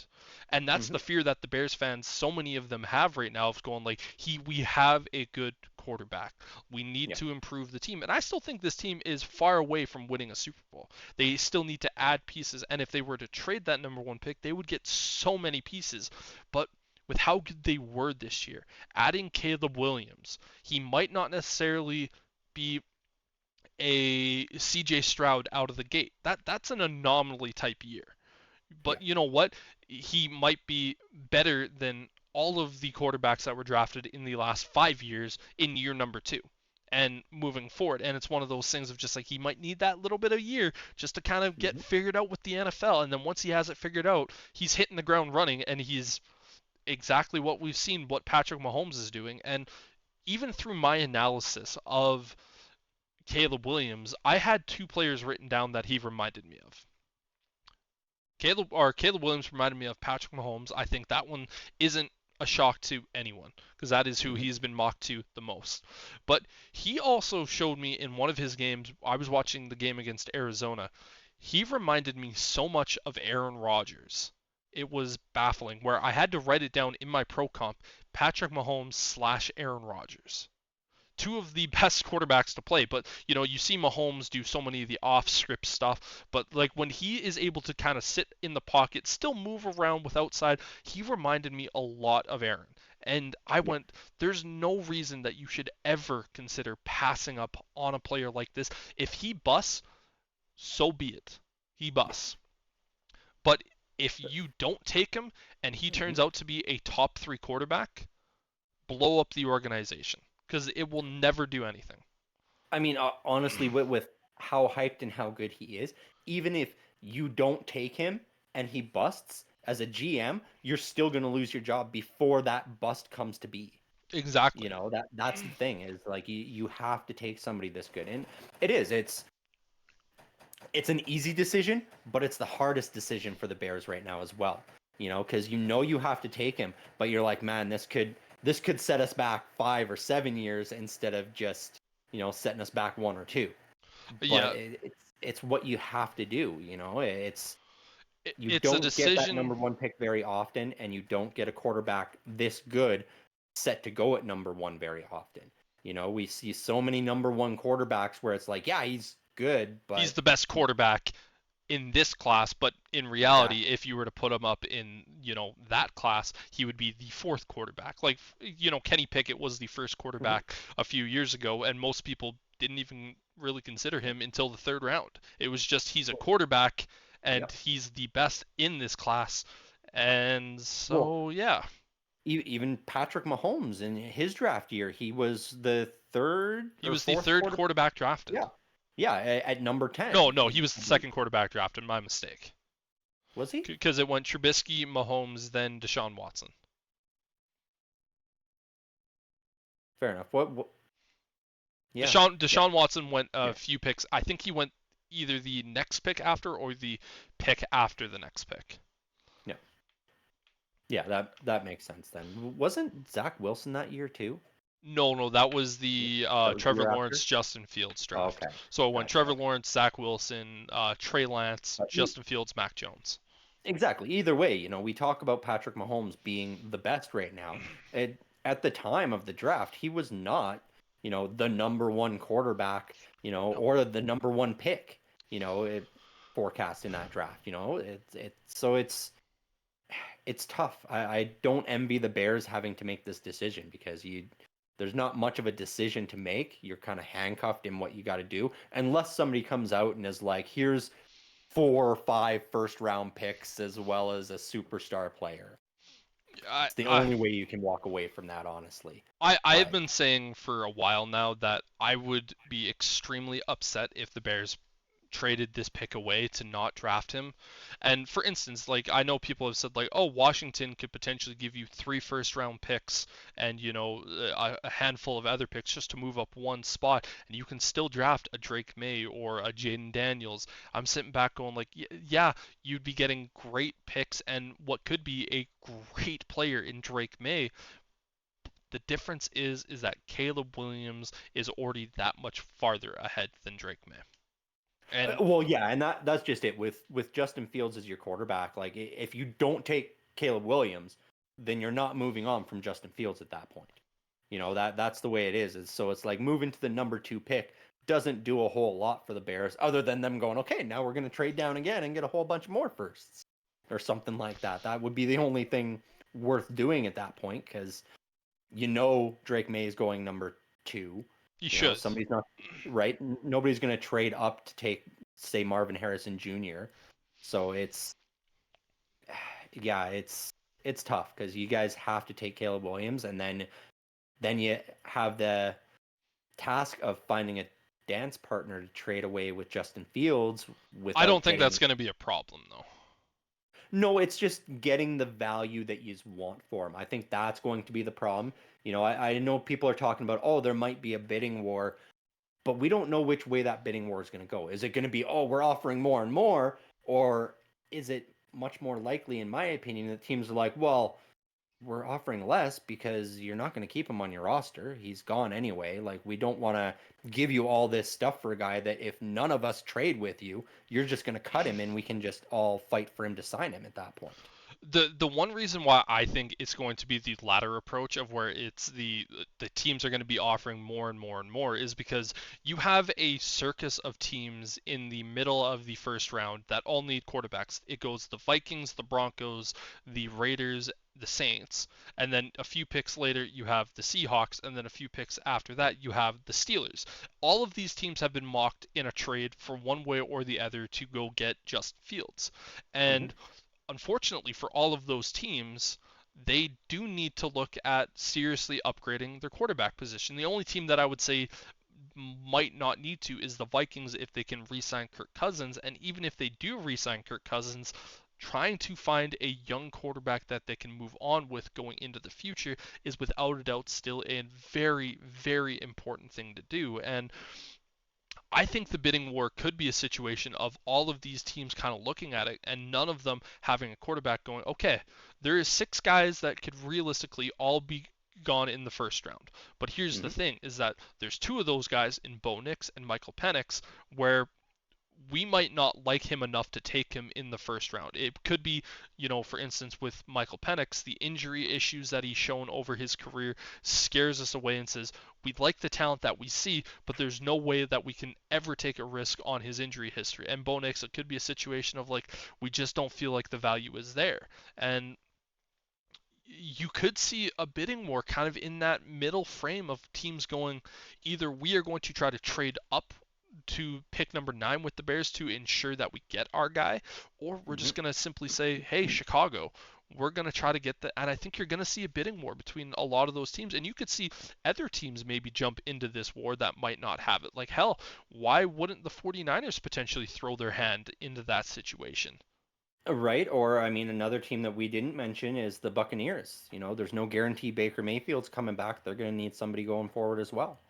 And that's the fear that the Bears fans, so many of them have right now of going like, we have a good quarterback. We need to improve the team. And I still think this team is far away from winning a Super Bowl. They still need to add pieces, and if they were to trade that number one pick, they would get so many pieces. But with how good they were this year, adding Caleb Williams, he might not necessarily be a CJ Stroud out of the gate. That's an anomaly type year. But you know what? He might be better than all of the quarterbacks that were drafted in the last 5 years in year number 2 and moving forward. And it's one of those things of just like he might need that little bit of year just to kind of get figured out with the NFL. And then once he has it figured out, he's hitting the ground running and he's exactly what we've seen what Patrick Mahomes is doing. And even through my analysis of Caleb Williams, I had 2 players written down that he reminded me of. Caleb Williams reminded me of Patrick Mahomes. I think that one isn't a shock to anyone because that is who he's been mocked to the most. But he also showed me in one of his games, I was watching the game against Arizona. He reminded me so much of Aaron Rodgers. It was baffling where I had to write it down in my pro comp, Patrick Mahomes / Aaron Rodgers. 2 of the best quarterbacks to play. But you see Mahomes do so many of the off-script stuff. But like when he is able to kind of sit in the pocket, still move around with outside, he reminded me a lot of Aaron. And I went, there's no reason that you should ever consider passing up on a player like this. If he busts, so be it. He busts. But if you don't take him and he turns out to be a top 3 quarterback, blow up the organization. Because it will never do anything. I mean, honestly, with how hyped and how good he is, even if you don't take him and he busts, as a GM, you're still going to lose your job before that bust comes to be. Exactly. That's the thing is like you have to take somebody this good. And it's an easy decision, but it's the hardest decision for the Bears right now as well. Because you have to take him, but you're like, man, this could set us back 5 or 7 years instead of just setting us back 1 or 2. But it's what you have to do. It's don't a decision. Get that number 1 pick very often, and you don't get a quarterback this good set to go at number 1 very often. We see so many number 1 quarterbacks where it's like, yeah, he's good, but he's the best quarterback in this class, but in reality, if you were to put him up in, that class, he would be the 4th quarterback. Like, Kenny Pickett was the 1st quarterback a few years ago, and most people didn't even really consider him until the 3rd round. It was just he's a quarterback, and he's the best in this class. And so, Even Patrick Mahomes in his draft year, he was the 3rd. He was the 3rd quarterback drafted. Yeah, at number 10. No, he was the 2nd quarterback drafted. My mistake. Was he? Because it went Trubisky, Mahomes, then Deshaun Watson. Fair enough. What yeah. Yeah. Deshaun Watson went a Yeah. few picks. I think he went either the next pick after or the pick after the next pick. Yeah. Yeah, that makes sense then. Wasn't Zach Wilson that year too? No, that was the That was the Trevor year Lawrence, after? Justin Fields Oh, draft. okay. So it went Gotcha. Trevor Okay. Lawrence, Zach Wilson, Trey Lance, But Justin Fields, Mac Jones. exactly. Either way, we talk about Patrick Mahomes being the best right now. At the time of the draft, he was not, the number one quarterback, No. or the number one pick, forecast in that draft. It's tough. I don't envy the Bears having to make this decision because there's not much of a decision to make. You're kind of handcuffed in what you got to do unless somebody comes out and is like, here's 4 or 5 first round picks as well as a superstar player. I, It's the I only way you can walk away from that, honestly. I have But been saying for a while now that I would be extremely upset if the Bears traded this pick away to not draft him. And for instance, like I know people have said like, oh, Washington could potentially give you 3 first round picks and a handful of other picks just to move up one spot, and you can still draft a Drake May or a Jaden Daniels. I'm sitting back going like, yeah, you'd be getting great picks and what could be a great player in Drake May. The difference is that Caleb Williams is already that much farther ahead than Drake May. And well, yeah, and that's just it with Justin Fields as your quarterback. Like if you don't take Caleb Williams, then you're not moving on from Justin Fields at that point. That's the way it is. So it's like moving to the number 2 pick doesn't do a whole lot for the Bears other than them going, okay, now we're going to trade down again and get a whole bunch more firsts or something like that. That would be the only thing worth doing at that point because Drake May is going number 2. he should. Somebody's not right. Nobody's going to trade up to take, say, Marvin Harrison Jr. So yeah, it's tough because you guys have to take Caleb Williams, and then you have the task of finding a dance partner to trade away with Justin Fields I without don't think getting. that's going to be a problem though. No, it's just getting the value that you want for him. I think that's going to be the problem. I know people are talking about, oh, there might be a bidding war, but we don't know which way that bidding war is going to go. Is it going to be, oh, we're offering more and more, or is it much more likely, in my opinion, that teams are like, well, we're offering less because you're not going to keep him on your roster. He's gone anyway. Like, we don't want to give you all this stuff for a guy that if none of us trade with you, you're just going to cut him and we can just all fight for him to sign him at that point. The one reason why I think it's going to be the latter approach of where it's the teams are going to be offering more and more and more is because you have a circus of teams in the middle of the first round that all need quarterbacks. It goes the Vikings, the Broncos, the Raiders, the Saints, and then a few picks later you have the Seahawks, and then a few picks after that you have the Steelers. All of these teams have been mocked in a trade for one way or the other to go get Justin Fields. Mm-hmm. And unfortunately for all of those teams, they do need to look at seriously upgrading their quarterback position. The only team that I would say might not need to is the Vikings if they can re-sign Kirk Cousins, and even if they do re-sign Kirk Cousins, trying to find a young quarterback that they can move on with going into the future is without a doubt still a very, very important thing to do. And I think the bidding war could be a situation of all of these teams kind of looking at it and none of them having a quarterback going, okay, there is 6 guys that could realistically all be gone in the first round. But here's the Mm-hmm. thing is that there's 2 of those guys in Bo Nix and Michael Penix where we might not like him enough to take him in the first round. It could be, for instance, with Michael Penix, the injury issues that he's shown over his career scares us away and says, we like the talent that we see, but there's no way that we can ever take a risk on his injury history. And Bo Nix, it could be a situation of like, we just don't feel like the value is there. And you could see a bidding war kind of in that middle frame of teams going, either we are going to try to trade up to pick number 9 with the Bears to ensure that we get our guy, or we're Mm-hmm. just going to simply say, hey, Chicago, we're going to try to get the. And I think you're going to see a bidding war between a lot of those teams. And you could see other teams maybe jump into this war that might not have it. Like, hell, why wouldn't the 49ers potentially throw their hand into that situation? Right. Or, I mean, another team that we didn't mention is the Buccaneers. There's no guarantee Baker Mayfield's coming back. They're going to need somebody going forward as well.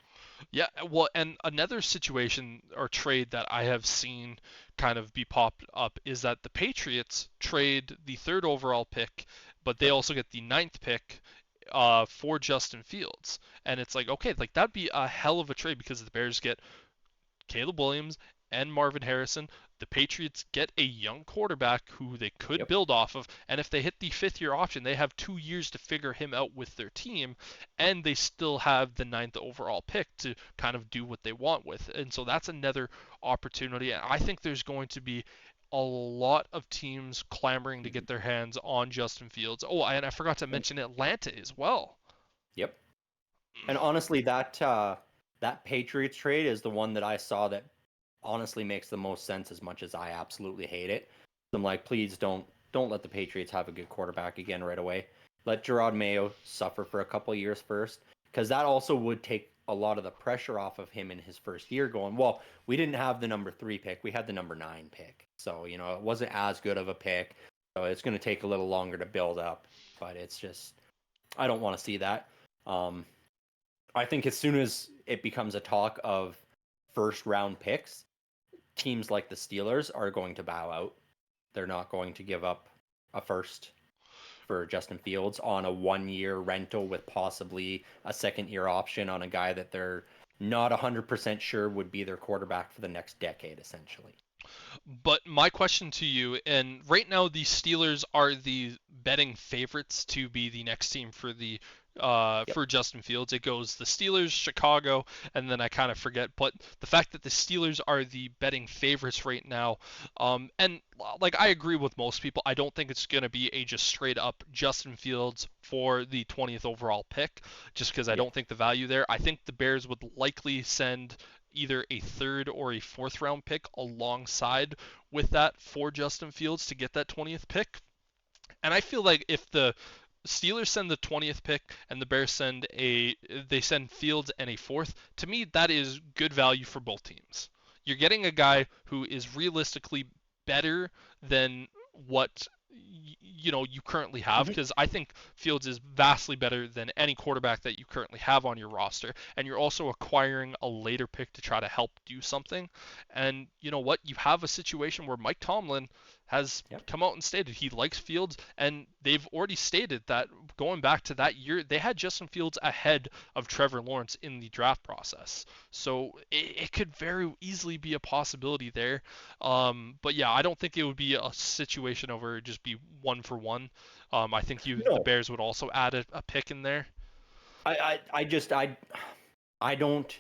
Yeah, well, and another situation or trade that I have seen kind of be popped up is that the Patriots trade the third overall pick, but they Yep. also get the ninth pick for Justin Fields. And it's like, okay, like that'd be a hell of a trade because the Bears get Caleb Williams and Marvin Harrison. The Patriots get a young quarterback who they could Yep. build off of, and if they hit the fifth year option, they have 2 years to figure him out with their team, and they still have the ninth overall pick to kind of do what they want with. And so that's another opportunity. And I think there's going to be a lot of teams clamoring to get Mhm. their hands on Justin Fields. Oh, and I forgot to And mention Atlanta as well. yep. And honestly, that Patriots trade is the one that I saw that honestly makes the most sense. As much as I absolutely hate it, I'm like, please don't let the Patriots have a good quarterback again right away. Let Gerard Mayo suffer for a couple of years first, because that also would take a lot of the pressure off of him in his first year. Going, well, we didn't have the number 3 pick, we had the number 9 pick, so it wasn't as good of a pick. So it's going to take a little longer to build up, but it's just I don't want to see that. Um, I think as soon as it becomes a talk of first round picks, teams like the Steelers are going to bow out. They're not going to give up a first for Justin Fields on a 1 year rental with possibly a second year option on a guy that they're not 100% sure would be their quarterback for the next decade, essentially. But my question to you, and right now the Steelers are the betting favorites to be the next team for the Yep. for Justin Fields. It goes the Steelers, Chicago, and then I kind of forget. But the fact that the Steelers are the betting favorites right now, and like I agree with most people, I don't think it's going to be a just straight up Justin Fields for the 20th overall pick, just because I Yeah. don't think the value there. I think the Bears would likely send either a third or a fourth round pick alongside with that for Justin Fields to get that 20th pick. And I feel like if the Steelers send the 20th pick and the Bears send Fields and a fourth, to me that is good value for both teams. You're getting a guy who is realistically better than what you currently have, Hmm. because I think Fields is vastly better than any quarterback that you currently have on your roster, and you're also acquiring a later pick to try to help do something. And you know what? You have a situation where Mike Tomlin has Yep. come out and stated he likes Fields, and they've already stated that going back to that year, they had Justin Fields ahead of Trevor Lawrence in the draft process. So it could very easily be a possibility there. But yeah, I don't think it would be a situation over just be one for one. I think the No, Bears would also add a pick in there. I don't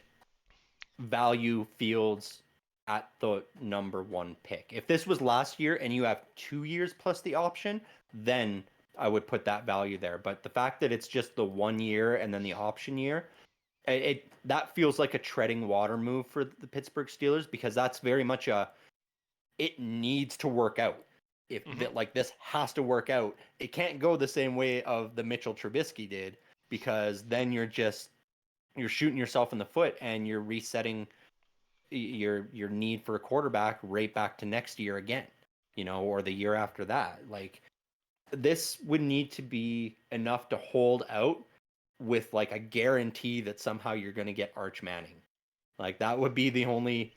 value Fields at the number 1 pick. If this was last year and you have 2 years plus the option, then I would put that value there. But the fact that it's just the 1 year and then the option year, it that feels like a treading water move for the Pittsburgh Steelers, because that's very much it needs to work out. If Hmm. that like this has to work out, it can't go the same way of the Mitchell Trubisky did, because then you're shooting yourself in the foot and you're resetting your need for a quarterback right back to next year again, or the year after that. Like, this would need to be enough to hold out with like a guarantee that somehow you're going to get Arch Manning. Like, that would be the only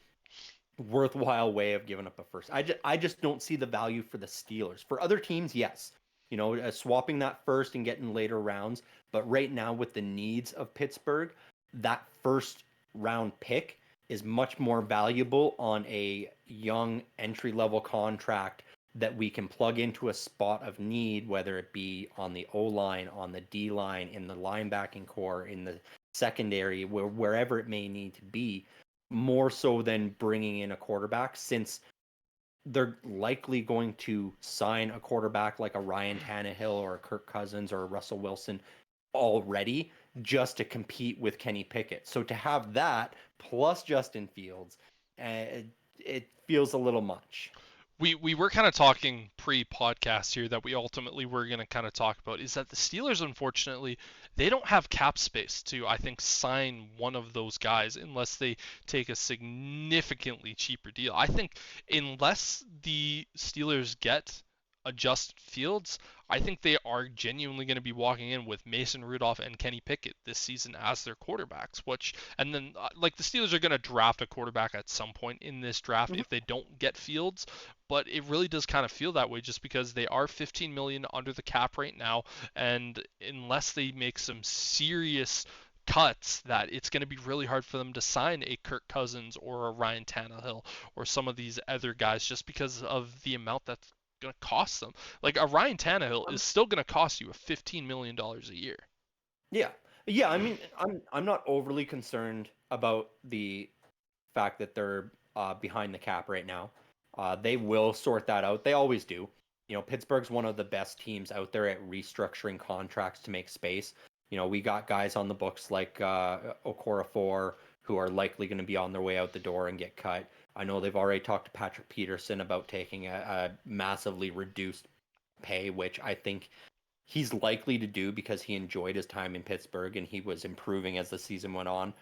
worthwhile way of giving up a first. I just don't see the value for the Steelers. For other teams, yes, swapping that first and getting later rounds. But right now, with the needs of Pittsburgh, that first round pick is much more valuable on a young entry level contract that we can plug into a spot of need, whether it be on the O line, on the D line, in the linebacking core, in the secondary, wherever it may need to be, more so than bringing in a quarterback, since they're likely going to sign a quarterback like a Ryan Tannehill or a Kirk Cousins or a Russell Wilson already, just to compete with Kenny Pickett. So to have that plus Justin Fields, it feels a little much. We were kind of talking pre-podcast here that we ultimately were going to kind of talk about is that the Steelers, unfortunately, they don't have cap space to, I think, sign one of those guys unless they take a significantly cheaper deal. I think unless the Steelers get adjust Fields, I think they are genuinely going to be walking in with Mason Rudolph and Kenny Pickett this season as their quarterbacks. And then like the Steelers are going to draft a quarterback at some point in this draft Mhm. if they don't get Fields, but it really does kind of feel that way just because they are 15 million under the cap right now, and unless they make some serious cuts, that it's going to be really hard for them to sign a Kirk Cousins or a Ryan Tannehill or some of these other guys just because of the amount that's going to cost them. Like a Ryan Tannehill is still going to cost you a $15 million a year. Yeah. Yeah, I mean, I'm not overly concerned about the fact that they're behind the cap right now. They will sort that out. They always do. Pittsburgh's one of the best teams out there at restructuring contracts to make space. We got guys on the books like Okorafor who are likely going to be on their way out the door and get cut. I know they've already talked to Patrick Peterson about taking a massively reduced pay, which I think he's likely to do because he enjoyed his time in Pittsburgh and he was improving as the season went on.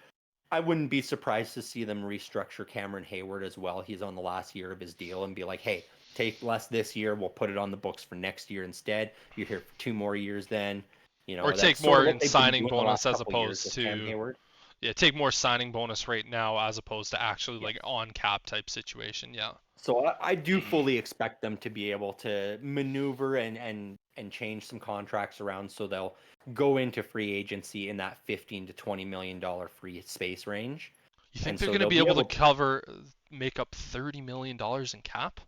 I wouldn't be surprised to see them restructure Cameron Hayward as well. He's on the last year of his deal and be like, hey, take less this year. We'll put it on the books for next year instead. You're here for 2 more years then. Or take That's sort more of what in they've been signing doing the bonus last as couple of years opposed with Cam to Hayward. yeah, take more signing bonus right now as opposed to actually Yeah. like on cap type situation. Yeah. So I do fully expect them to be able to maneuver and change some contracts around so they'll go into free agency in that 15 to $20 million free space range. You think And they're so going to they'll be be able to able to make up $30 million in cap?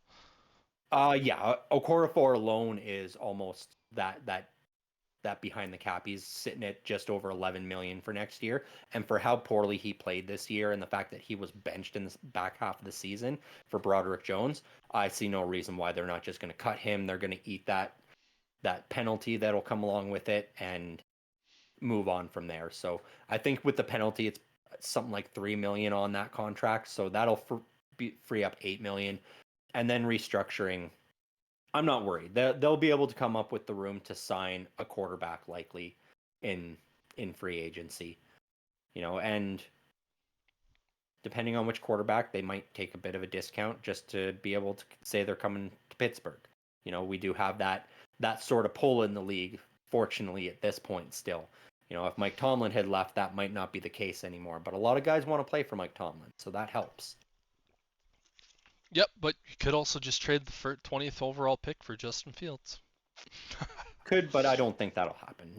yeah, Okorafor alone is almost that behind the cap. He's sitting at just over 11 million for next year, and for how poorly he played this year and the fact that he was benched in the back half of the season for Broderick Jones, I see no reason why they're not just going to cut him. They're going to eat that penalty that'll come along with it and move on from there. So I think with the penalty, it's something like 3 million on that contract, so that'll free up 8 million, and then restructuring. I'm not worried. They'll be able to come up with the room to sign a quarterback likely in free agency, and depending on which quarterback, they might take a bit of a discount just to be able to say they're coming to Pittsburgh. We do have that sort of pull in the league, fortunately at this point still. If Mike Tomlin had left, that might not be the case anymore, but a lot of guys want to play for Mike Tomlin, so that helps. Yep, but you could also just trade the 20th overall pick for Justin Fields. Could, but I don't think that'll happen.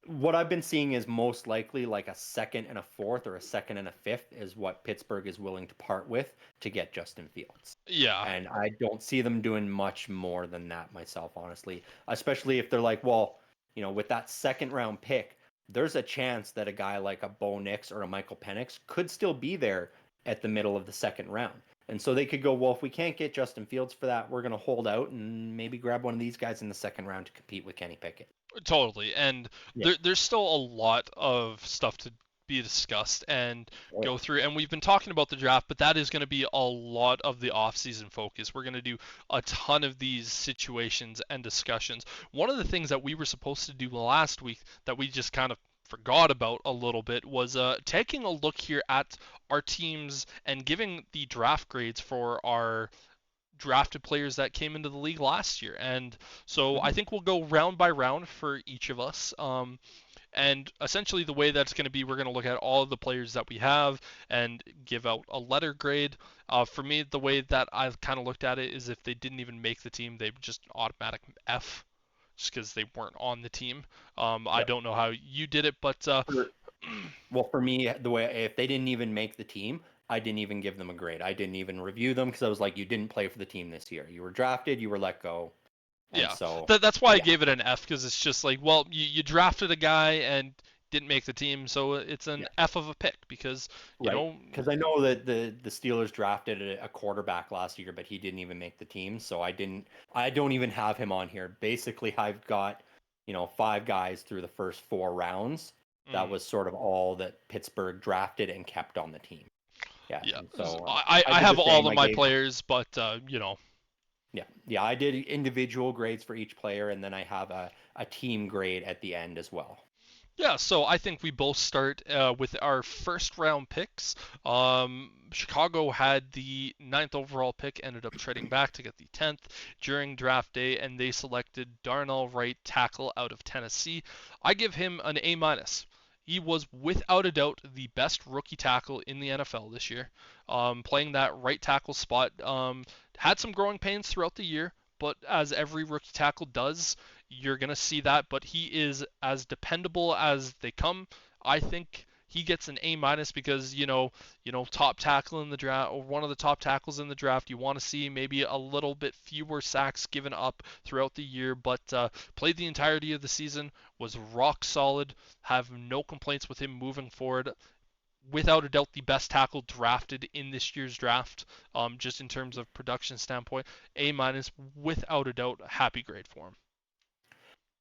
What I've been seeing is most likely like a second and a fourth or a second and a fifth is what Pittsburgh is willing to part with to get Justin Fields. Yeah. And I don't see them doing much more than that myself, honestly. Especially if they're like, well, with that second round pick, there's a chance that a guy like a Bo Nix or a Michael Penix could still be there at the middle of the second round. And so they could go, well, if we can't get Justin Fields for that, we're going to hold out and maybe grab one of these guys in the second round to compete with Kenny Pickett. Totally. And Yeah. there's still a lot of stuff to be discussed and Oh, go through. And we've been talking about the draft, but that is going to be a lot of the offseason focus. We're going to do a ton of these situations and discussions. One of the things that we were supposed to do last week that we just kind of forgot about a little bit was taking a look here at our teams and giving the draft grades for our drafted players that came into the league last year. And so I Mhm. think we'll go round by round for each of us. And essentially, the way that's going to be, we're going to look at all of the players that we have and give out a letter grade. For me, the way that I've kind of looked at it is if they didn't even make the team, they just automatic F, just because they weren't on the team. I Yep. don't know how you did it, but Well, for me, the way if they didn't even make the team, I didn't even give them a grade. I didn't even review them because I was like, you didn't play for the team this year. You were drafted, you were let go, and yeah, so that's why I yeah, gave it an F because it's just like, well, you drafted a guy and didn't make the team, so it's an yeah, F of a pick because you right. know, Because I know that the Steelers drafted a quarterback last year, but he didn't even make the team, so I don't even have him on here. Basically, I've got 5 guys through the first 4 rounds. That mm, was sort of all that Pittsburgh drafted and kept on the team. Yeah, yeah, and so I I did the have all same. of I my gave players, but Yeah, yeah, I did individual grades for each player, and then I have a team grade at the end as well. Yeah, so I think we both start with our first round picks. Chicago had the ninth overall pick, ended up trading back to get the 10th during draft day, and they selected Darnell Wright, tackle out of Tennessee. I give him an A minus. He was without a doubt the best rookie tackle in the NFL this year. Playing that right tackle spot, had some growing pains throughout the year, but as every rookie tackle does, you're going to see that, but he is as dependable as they come. I think he gets an A minus because top tackle in the draft, or one of the top tackles in the draft. You want to see maybe a little bit fewer sacks given up throughout the year, but played the entirety of the season, was rock solid. Have no complaints with him moving forward. Without a doubt, the best tackle drafted in this year's draft, just in terms of production standpoint. A minus, without a doubt, happy grade for him.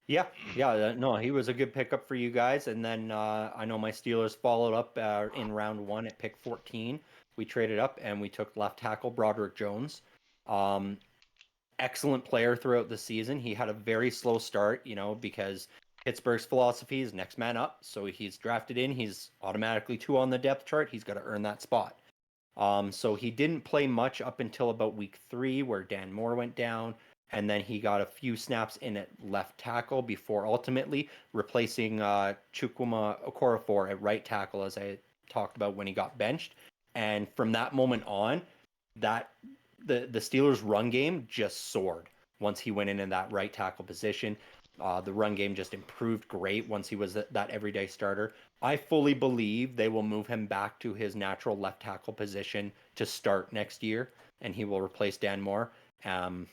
Yeah, yeah, no, he was a good pickup for you guys. And then I know my Steelers followed up in round one at pick 14. We traded up and we took left tackle Broderick Jones. Um, Excellent player throughout the season. He had a very slow start, because Pittsburgh's philosophy is next man up. So he's drafted in. He's automatically 2 on the depth chart. He's got to earn that spot. So he didn't play much up until about week 3, where Dan Moore went down, and then he got a few snaps in at left tackle before ultimately replacing Chukwuma Okorafor at right tackle, as I talked about when he got benched. And from that moment on, that the Steelers' run game just soared once he went in that right tackle position. The run game just improved great once he was that everyday starter. I fully believe they will move him back to his natural left tackle position to start next year, and he will replace Dan Moore. Um,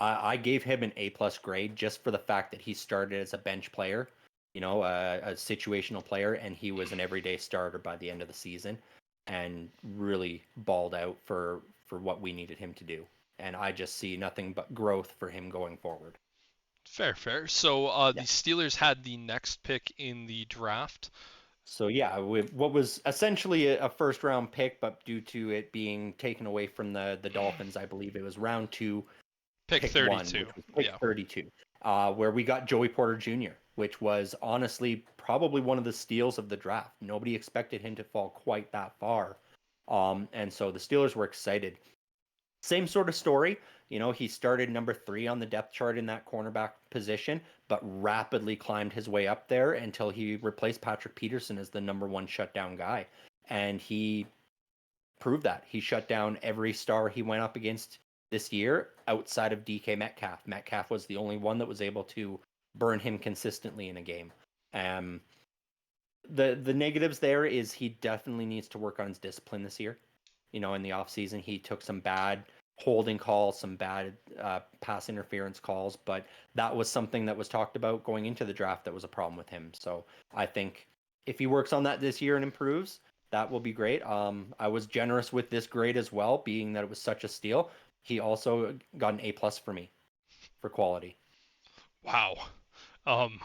I gave him an A plus grade just for the fact that he started as a bench player, a situational player, and he was an everyday starter by the end of the season, and really balled out for what we needed him to do. And I just see nothing but growth for him going forward. Fair, fair. So the Yeah. Steelers had the next pick in the draft. So yeah, with what was essentially a first round pick, but due to it being taken away from the Dolphins, I believe it was round 2, Pick pick 1, 32. which was pick Yeah. 32, where we got Joey Porter Jr., which was honestly probably one of the steals of the draft. Nobody expected him to fall quite that far. And so the Steelers were excited. Same sort of story. He started number 3 on the depth chart in that cornerback position, but rapidly climbed his way up there until he replaced Patrick Peterson as the number 1 shutdown guy. And he proved that. He shut down every star he went up against this year outside of DK Metcalf. Metcalf was the only one that was able to burn him consistently in a game. Um, the negatives there is he definitely needs to work on his discipline this year. In the offseason, he took some bad holding calls, some bad pass interference calls, but that was something that was talked about going into the draft that was a problem with him. So I think if he works on that this year and improves, that will be great. I was generous with this grade as well, being that it was such a steal. He also got an A plus for me for quality. Wow. Um,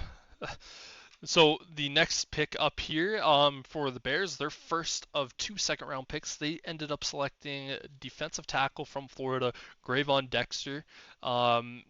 so the next pick up here, for the Bears, their first of 2 second-round picks, they ended up selecting defensive tackle from Florida, Gravon Dexter. Um,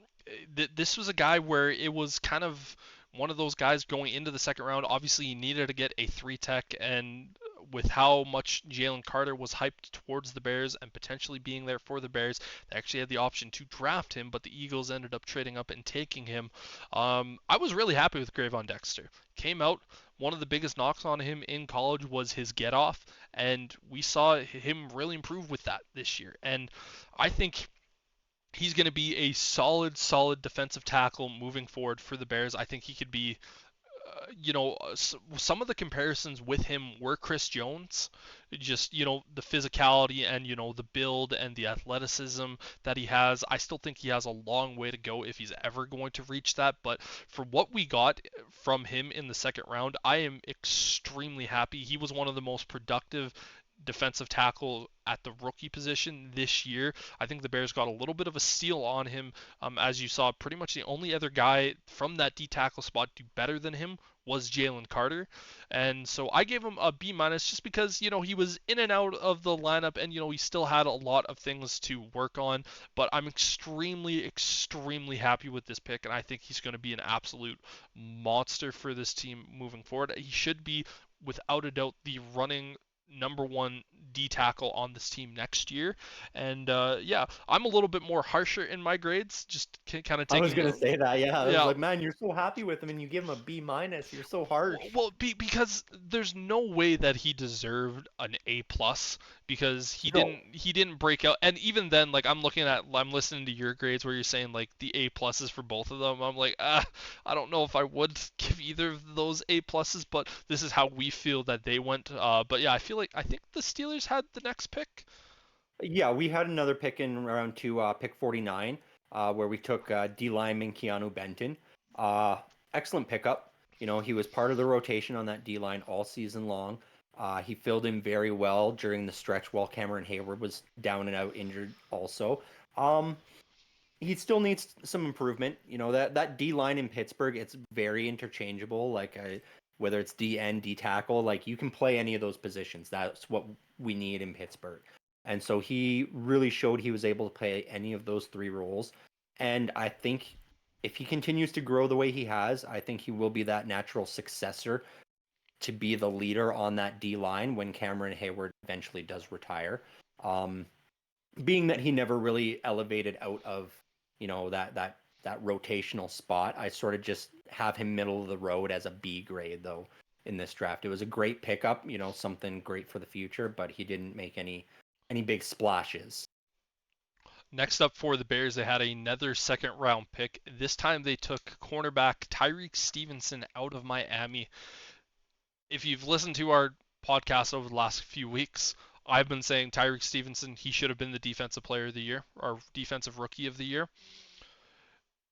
this was a guy where it was kind of one of those guys going into the second round. Obviously, he needed to get a 3 tech, and with how much Jalen Carter was hyped towards the Bears and potentially being there for the Bears, they actually had the option to draft him, but the Eagles ended up trading up and taking him. I was really happy with Gravon Dexter. Came out, one of the biggest knocks on him in college was his get off, and we saw him really improve with that this year. And I think he's going to be a solid, solid defensive tackle moving forward for the Bears. I think he could be, some of the comparisons with him were Chris Jones, just the physicality and the build and the athleticism that he has. I still think he has a long way to go if he's ever going to reach that, but for what we got from him in the second round, I am extremely happy. He was one of the most productive defensive tackle at the rookie position this year. I think the Bears got a little bit of a steal on him. As you saw, pretty much the only other guy from that D tackle spot do better than him was Jalen Carter. And so I gave him a B minus just because, he was in and out of the lineup and, he still had a lot of things to work on. But I'm extremely, extremely happy with this pick, and I think he's going to be an absolute monster for this team moving forward. He should be, without a doubt, the running number one D tackle on this team next year. And yeah, I'm a little bit more harsher in my grades, just kind of I was taking gonna say that. Yeah, I was yeah. like, man, you're so happy with him, and you give him a B minus. You're so harsh. Well, because there's no way that he deserved an A plus because he No. didn't break out. And even then, like I'm listening to your grades where you're saying like the A pluses for both of them. I'm like, I don't know if I would give either of those A pluses, but this is how we feel that they went. But yeah, I think the Steelers had the next pick. Yeah, we had another pick in round two, pick 49, where we took D lineman Keanu Benton. Uh, Excellent pickup. He was part of the rotation on that D line all season long. He filled in very well during the stretch while Cameron Hayward was down and out injured also. Um, he still needs some improvement. That D line in Pittsburgh, it's very interchangeable. Like whether it's D end, D tackle, like you can play any of those positions. That's what we need in Pittsburgh. And so he really showed he was able to play any of those three roles. And I think if he continues to grow the way he has, I think he will be that natural successor to be the leader on that D line when Cameron Hayward eventually does retire. Um, Being that he never really elevated out of that rotational spot, I sort of just have him middle of the road as a B grade though in this draft. It was a great pickup, something great for the future, but he didn't make any big splashes. Next up for the Bears, they had another second round pick. This time they took cornerback Tyreek Stevenson out of Miami. If you've listened to our podcast over the last few weeks, I've been saying Tyreek Stevenson, he should have been the defensive player of the year or defensive rookie of the year.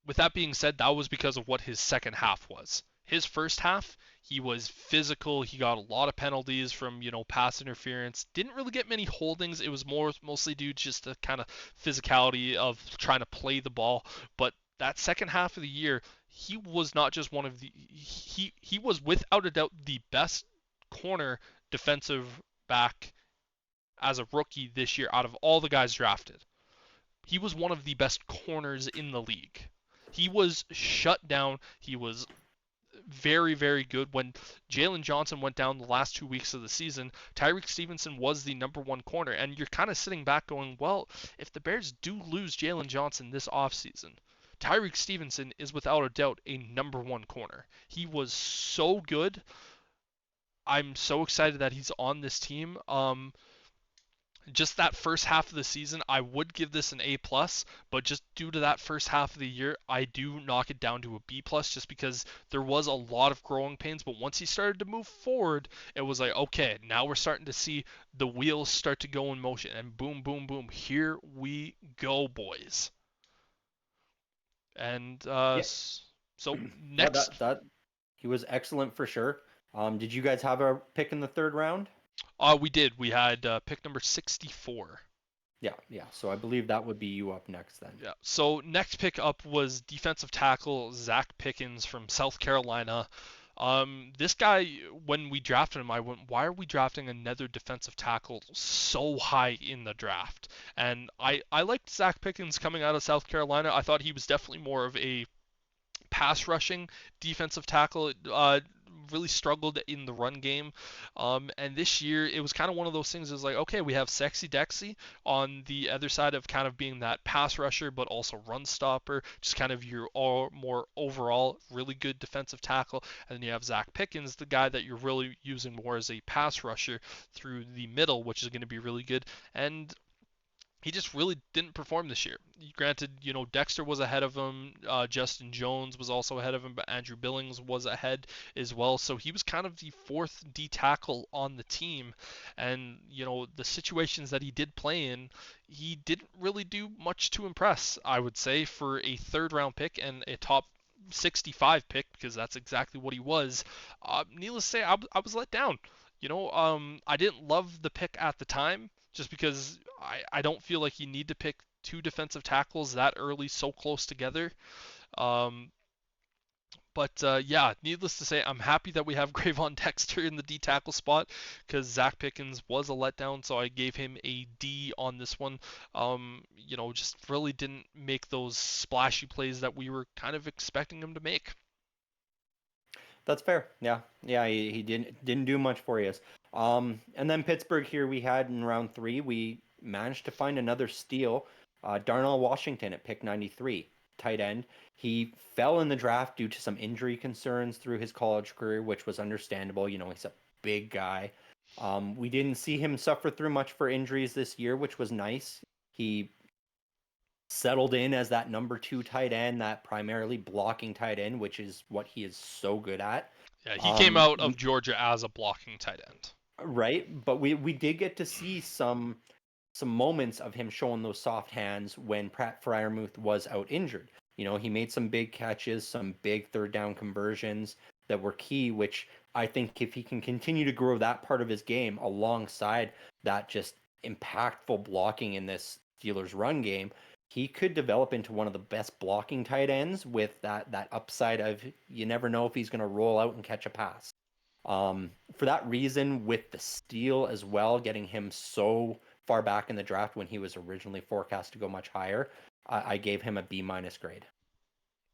With that being said, that was because of what his second half was. His first half, he was physical. He got a lot of penalties from, pass interference. Didn't really get many holdings. It was mostly due just to kind of physicality of trying to play the ball. But that second half of the year, he was not just one of the he was without a doubt the best corner defensive back as a rookie this year out of all the guys drafted. He was one of the best corners in the league. He was shut down. He was very, very good. When Jalen Johnson went down the last 2 weeks of the season, Tyreek Stevenson was the number one corner. And you're kind of sitting back going, well, if the Bears do lose Jalen Johnson this offseason, Tyreek Stevenson is without a doubt a number one corner. He was so good. I'm so excited that he's on this team. Just that first half of the season, I would give this an A plus, but just due to that first half of the year, I do knock it down to a B plus, just because there was a lot of growing pains. But once he started to move forward, it was like, okay, now we're starting to see the wheels start to go in motion, and boom, boom, boom, here we go, boys. And Yeah, so yeah, next, that he was excellent for sure. Did you guys have a pick in the third round? we did. We had pick number 64. Yeah, yeah. So I believe that would be you up next then. Yeah. So next pick up was defensive tackle Zach Pickens from South Carolina. This guy, when we drafted him, I went, why are we drafting another defensive tackle so high in the draft? And I liked Zach Pickens coming out of South Carolina. I thought he was definitely more of a pass rushing defensive tackle. Really struggled in the run game. And this year, it was kind of one of those things. It was like, okay, we have Sexy Dexy on the other side of kind of being that pass rusher, but also run stopper, just kind of your more overall really good defensive tackle. And then you have Zach Pickens, the guy that you're really using more as a pass rusher through the middle, which is going to be really good. And he just really didn't perform this year. Granted, Dexter was ahead of him, Justin Jones was also ahead of him, but Andrew Billings was ahead as well. So he was kind of the fourth D tackle on the team, and the situations that he did play in, he didn't really do much to impress. I would say for a third round pick and a top 65 pick, because that's exactly what he was. Needless to say, I was let down. I didn't love the pick at the time, just because I don't feel like you need to pick two defensive tackles that early so close together. Um, But yeah, needless to say, I'm happy that we have Gravon Dexter in the D tackle spot because Zach Pickens was a letdown, so I gave him a D on this one. Just really didn't make those splashy plays that we were kind of expecting him to make. That's fair. Yeah, yeah. He didn't do much for you. And then Pittsburgh here we had in round 3. We managed to find another steal. Darnell Washington at pick 93, tight end. He fell in the draft due to some injury concerns through his college career, which was understandable. He's a big guy. We didn't see him suffer through much for injuries this year, which was nice. He settled in as that number 2 tight end, that primarily blocking tight end, which is what he is so good at. Yeah, he came out of We Georgia as a blocking tight end. Right, but we did get to see some moments of him showing those soft hands when Pratt Fryermuth was out injured. He made some big catches, some big third down conversions that were key, which I think if he can continue to grow that part of his game alongside that just impactful blocking in this Steelers run game, he could develop into one of the best blocking tight ends with that upside of you never know if he's going to roll out and catch a pass. For that reason, with the steal as well, getting him so far back in the draft when he was originally forecast to go much higher, I gave him a B minus grade.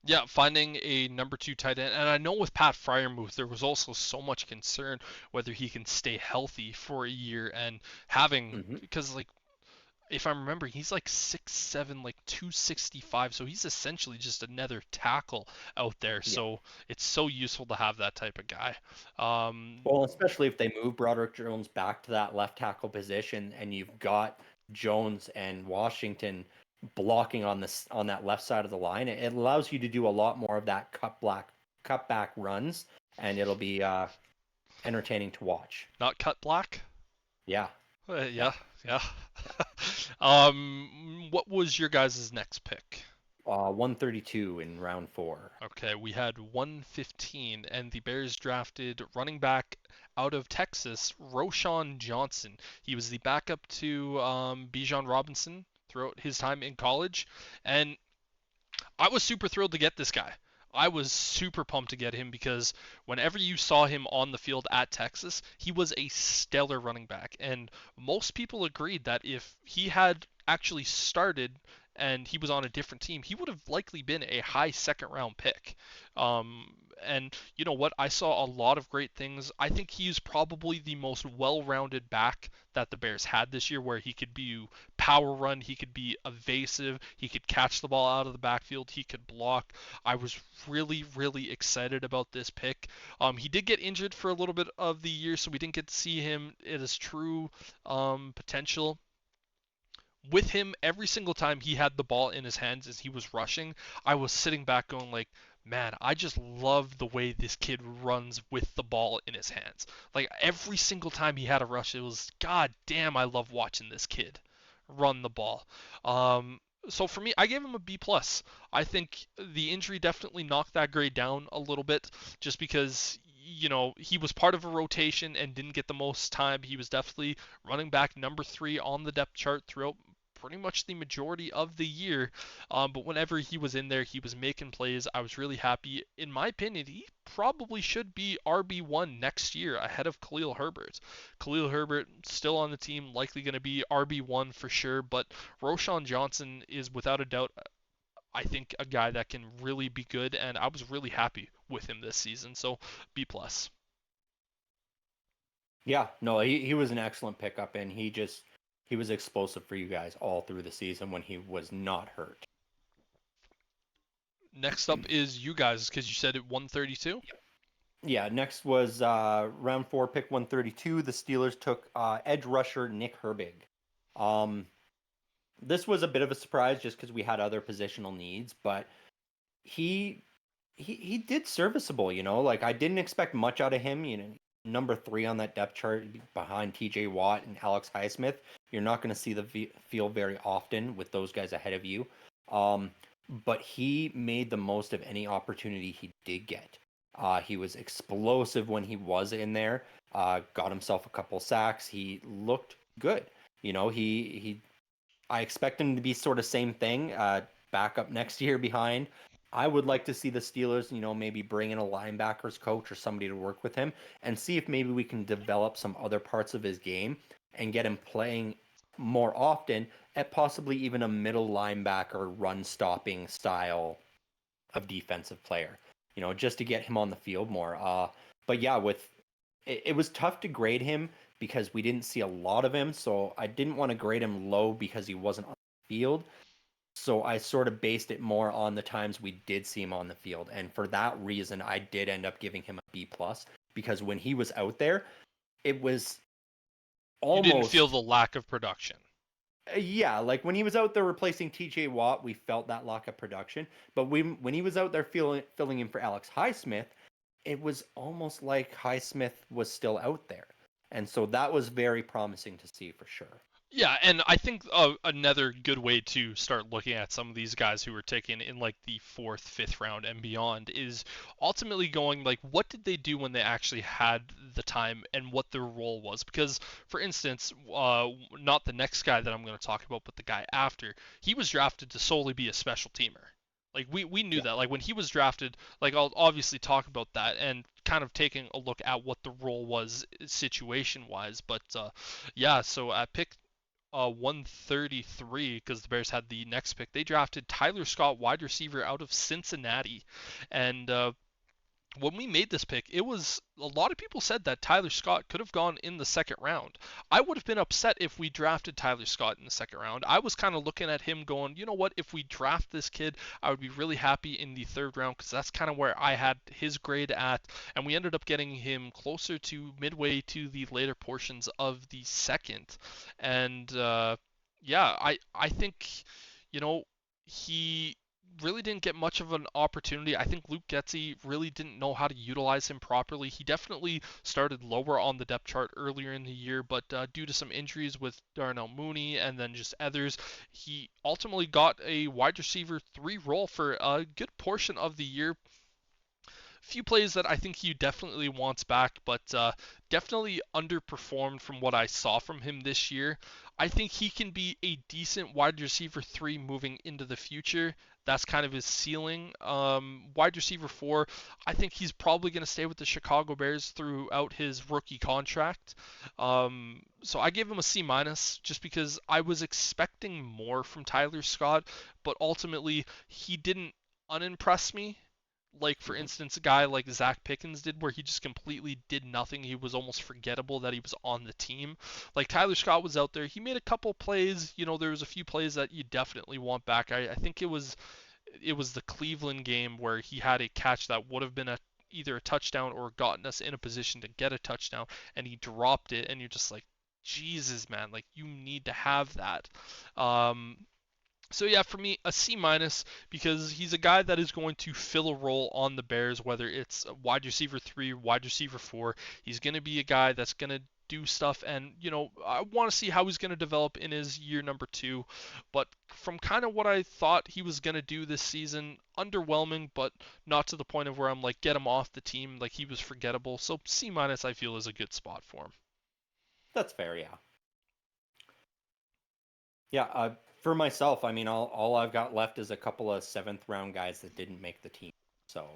Yeah, finding a number 2 tight end, and I know with Pat Fryermuth there was also so much concern whether he can stay healthy for a year and having Mm-hmm. because like if I'm remembering, he's like 6'7", like 265, so he's essentially just another tackle out there. Yeah. So it's so useful to have that type of guy. Um, Well, especially if they move Broderick Jones back to that left tackle position, and you've got Jones and Washington blocking on that left side of the line, it allows you to do a lot more of that cutback runs, and it'll be entertaining to watch. Not cut black. Yeah, yeah. Yeah, yeah. What was your guys' next pick? 132 in round 4. Okay, we had 115, and the Bears drafted running back out of Texas, Roschon Johnson. He was the backup to Bijan Robinson throughout his time in college, and I was super thrilled to get this guy. I was super pumped to get him because whenever you saw him on the field at Texas, he was a stellar running back. And most people agreed that if he had actually started and he was on a different team, he would have likely been a high second round pick. And you know what? I saw a lot of great things. I think he's probably the most well rounded back that the Bears had this year, where he could be power run, he could be evasive, he could catch the ball out of the backfield, he could block. I was really, really excited about this pick. He did get injured for a little bit of the year, so we didn't get to see him at his true potential. With him, every single time he had the ball in his hands as he was rushing, I was sitting back going like, man, I just love the way this kid runs with the ball in his hands. Like every single time he had a rush, it was god damn, I love watching this kid run the ball. So for me, I gave him a B plus. I think the injury definitely knocked that grade down a little bit, just because he was part of a rotation and didn't get the most time. He was definitely running back number 3 on the depth chart throughout pretty much the majority of the year. But whenever he was in there, he was making plays. I was really happy. In my opinion, he probably should be RB1 next year ahead of Khalil Herbert. Khalil Herbert still on the team, likely going to be RB1 for sure, but Roschon Johnson is without a doubt, I think, a guy that can really be good, and I was really happy with him this season. So B plus. Yeah, no, he was an excellent pickup, and he was explosive for you guys all through the season when he was not hurt. Next up is you guys, because you said it 132. Yeah, next was round 4, pick 132. The Steelers took edge rusher Nick Herbig. Um, this was a bit of a surprise just because we had other positional needs, but he he did serviceable. Like I didn't expect much out of him. Number 3 on that depth chart behind T.J. Watt and Alex Highsmith. You're not going to see the field very often with those guys ahead of you. But he made the most of any opportunity he did get. He was explosive when he was in there. Got himself a couple sacks. He looked good. He I expect him to be sort of same thing. Back up next year behind I would like to see the Steelers, maybe bring in a linebackers coach or somebody to work with him and see if maybe we can develop some other parts of his game and get him playing more often at possibly even a middle linebacker run stopping style of defensive player, just to get him on the field more. But yeah, it was tough to grade him because we didn't see a lot of him. So I didn't want to grade him low because he wasn't on the field. So I sort of based it more on the times we did see him on the field. And for that reason, I did end up giving him a B plus because when he was out there, it was You didn't feel almost the lack of production. yeah, like when he was out there replacing TJ Watt, we felt that lack of production. But when he was out there filling in for Alex Highsmith, it was almost like Highsmith was still out there. And so that was very promising to see for sure. Yeah, and I think another good way to start looking at some of these guys who were taken in like the fourth, fifth round and beyond is ultimately going like, what did they do when they actually had the time and what their role was? Because, for instance, not the next guy that I'm going to talk about, but the guy after, he was drafted to solely be a special teamer. Like we knew Yeah. that. Like when he was drafted, like I'll obviously talk about that and kind of taking a look at what the role was situation wise. But yeah, so at pick 133 because the Bears had the next pick. They drafted Tyler Scott, wide receiver out of Cincinnati, and when we made this pick, it was a lot of people said that Tyler Scott could have gone in the second round. I would have been upset if we drafted Tyler Scott in the second round. I was kind of looking at him going, you know what, if we draft this kid, I would be really happy in the third round because that's kind of where I had his grade at. And we ended up getting him closer to midway to the later portions of the second. And yeah, I think, you know, he really didn't get much of an opportunity. I think Luke Getsy really didn't know how to utilize him properly. He definitely started lower on the depth chart earlier in the year, but due to some injuries with Darnell Mooney and then just others, he ultimately got a wide receiver 3 role for a good portion of the year. Few plays that I think he definitely wants back, but definitely underperformed from what I saw from him this year. I think he can be a decent wide receiver 3 moving into the future. That's kind of his ceiling. Wide receiver 4, I think he's probably going to stay with the Chicago Bears throughout his rookie contract. So I gave him a C minus just because I was expecting more from Tyler Scott, but ultimately he didn't unimpress me like for Mhm. instance a guy like Zach Pickens did where he just completely did nothing. He was almost forgettable that he was on the team. Like Tyler Scott was out there. He made a couple plays. There was a few plays that you definitely want back. I think it was the Cleveland game where he had a catch that would have been either a touchdown or gotten us in a position to get a touchdown and he dropped it and you're just like Jesus man, like you need to have that. So yeah, for me, a C minus because he's a guy that is going to fill a role on the Bears, whether it's wide receiver 3, wide receiver 4. He's going to be a guy that's going to do stuff, and I want to see how he's going to develop in his year number 2. But from kind of what I thought he was going to do this season, underwhelming, but not to the point of where I'm like get him off the team, like he was forgettable. So C minus I feel is a good spot for him. That's fair, yeah. Yeah, for myself, I mean, all I've got left is a couple of seventh round guys that didn't make the team. So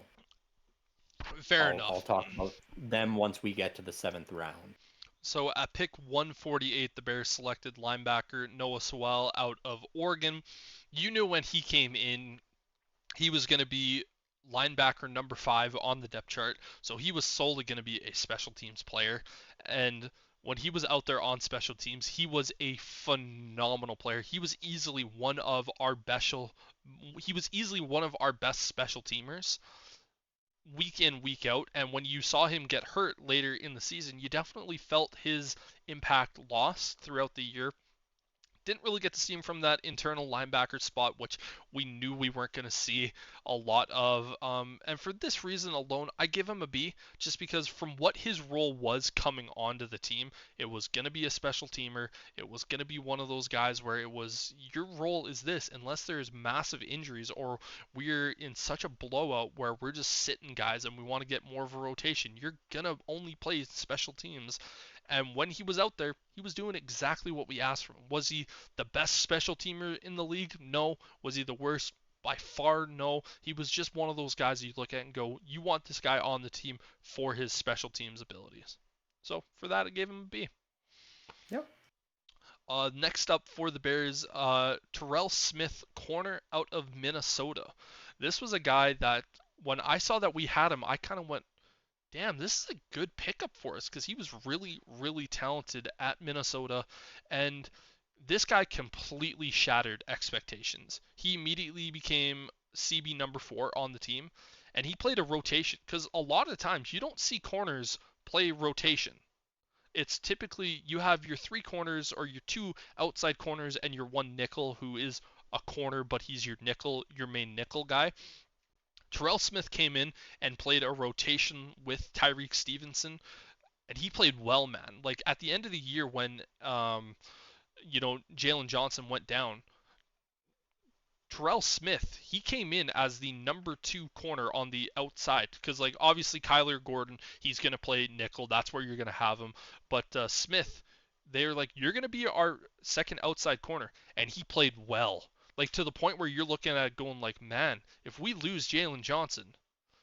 Fair I'll enough. talk about them once we get to the seventh round. So at pick 148, the Bears selected linebacker Noah Sewell out of Oregon. You knew when he came in, he was going to be linebacker number 5 on the depth chart. So he was solely going to be a special teams player. And when he was out there on special teams, he was a phenomenal player. He was easily one of our best special teamers week in, week out. And when you saw him get hurt later in the season, you definitely felt his impact lost throughout the year. Didn't really get to see him from that internal linebacker spot, which we knew we weren't going to see a lot of. And for this reason alone, I give him a B, just because from what his role was coming onto the team, it was going to be a special teamer. It was going to be one of those guys where it was your role is this, unless there's massive injuries or we're in such a blowout where we're just sitting guys and we want to get more of a rotation. You're going to only play special teams. And when he was out there, he was doing exactly what we asked from him. Was he the best special teamer in the league? No. Was he the worst? By far, no. He was just one of those guys you look at and go, you want this guy on the team for his special teams abilities. So for that, I gave him a B. Yep. Next up for the Bears, Terrell Smith, corner out of Minnesota. This was a guy that when I saw that we had him, I kind of went, damn, this is a good pickup for us because he was really, really talented at Minnesota. And this guy completely shattered expectations. He immediately became CB number 4 on the team, and he played a rotation because a lot of times you don't see corners play rotation. It's typically you have your 3 corners or your 2 outside corners and your 1 nickel who is a corner, but he's your nickel, your main nickel guy. Terrell Smith came in and played a rotation with Tyreek Stevenson, and he played well, man. Like at the end of the year when Jalen Johnson went down, Terrell Smith, he came in as the number 2 corner on the outside because, like, obviously Kyler Gordon, he's going to play nickel. That's where you're going to have him. But Smith, they're like, you're going to be our second outside corner. And he played well. Like, to the point where you're looking at it going like, man, if we lose Jalen Johnson,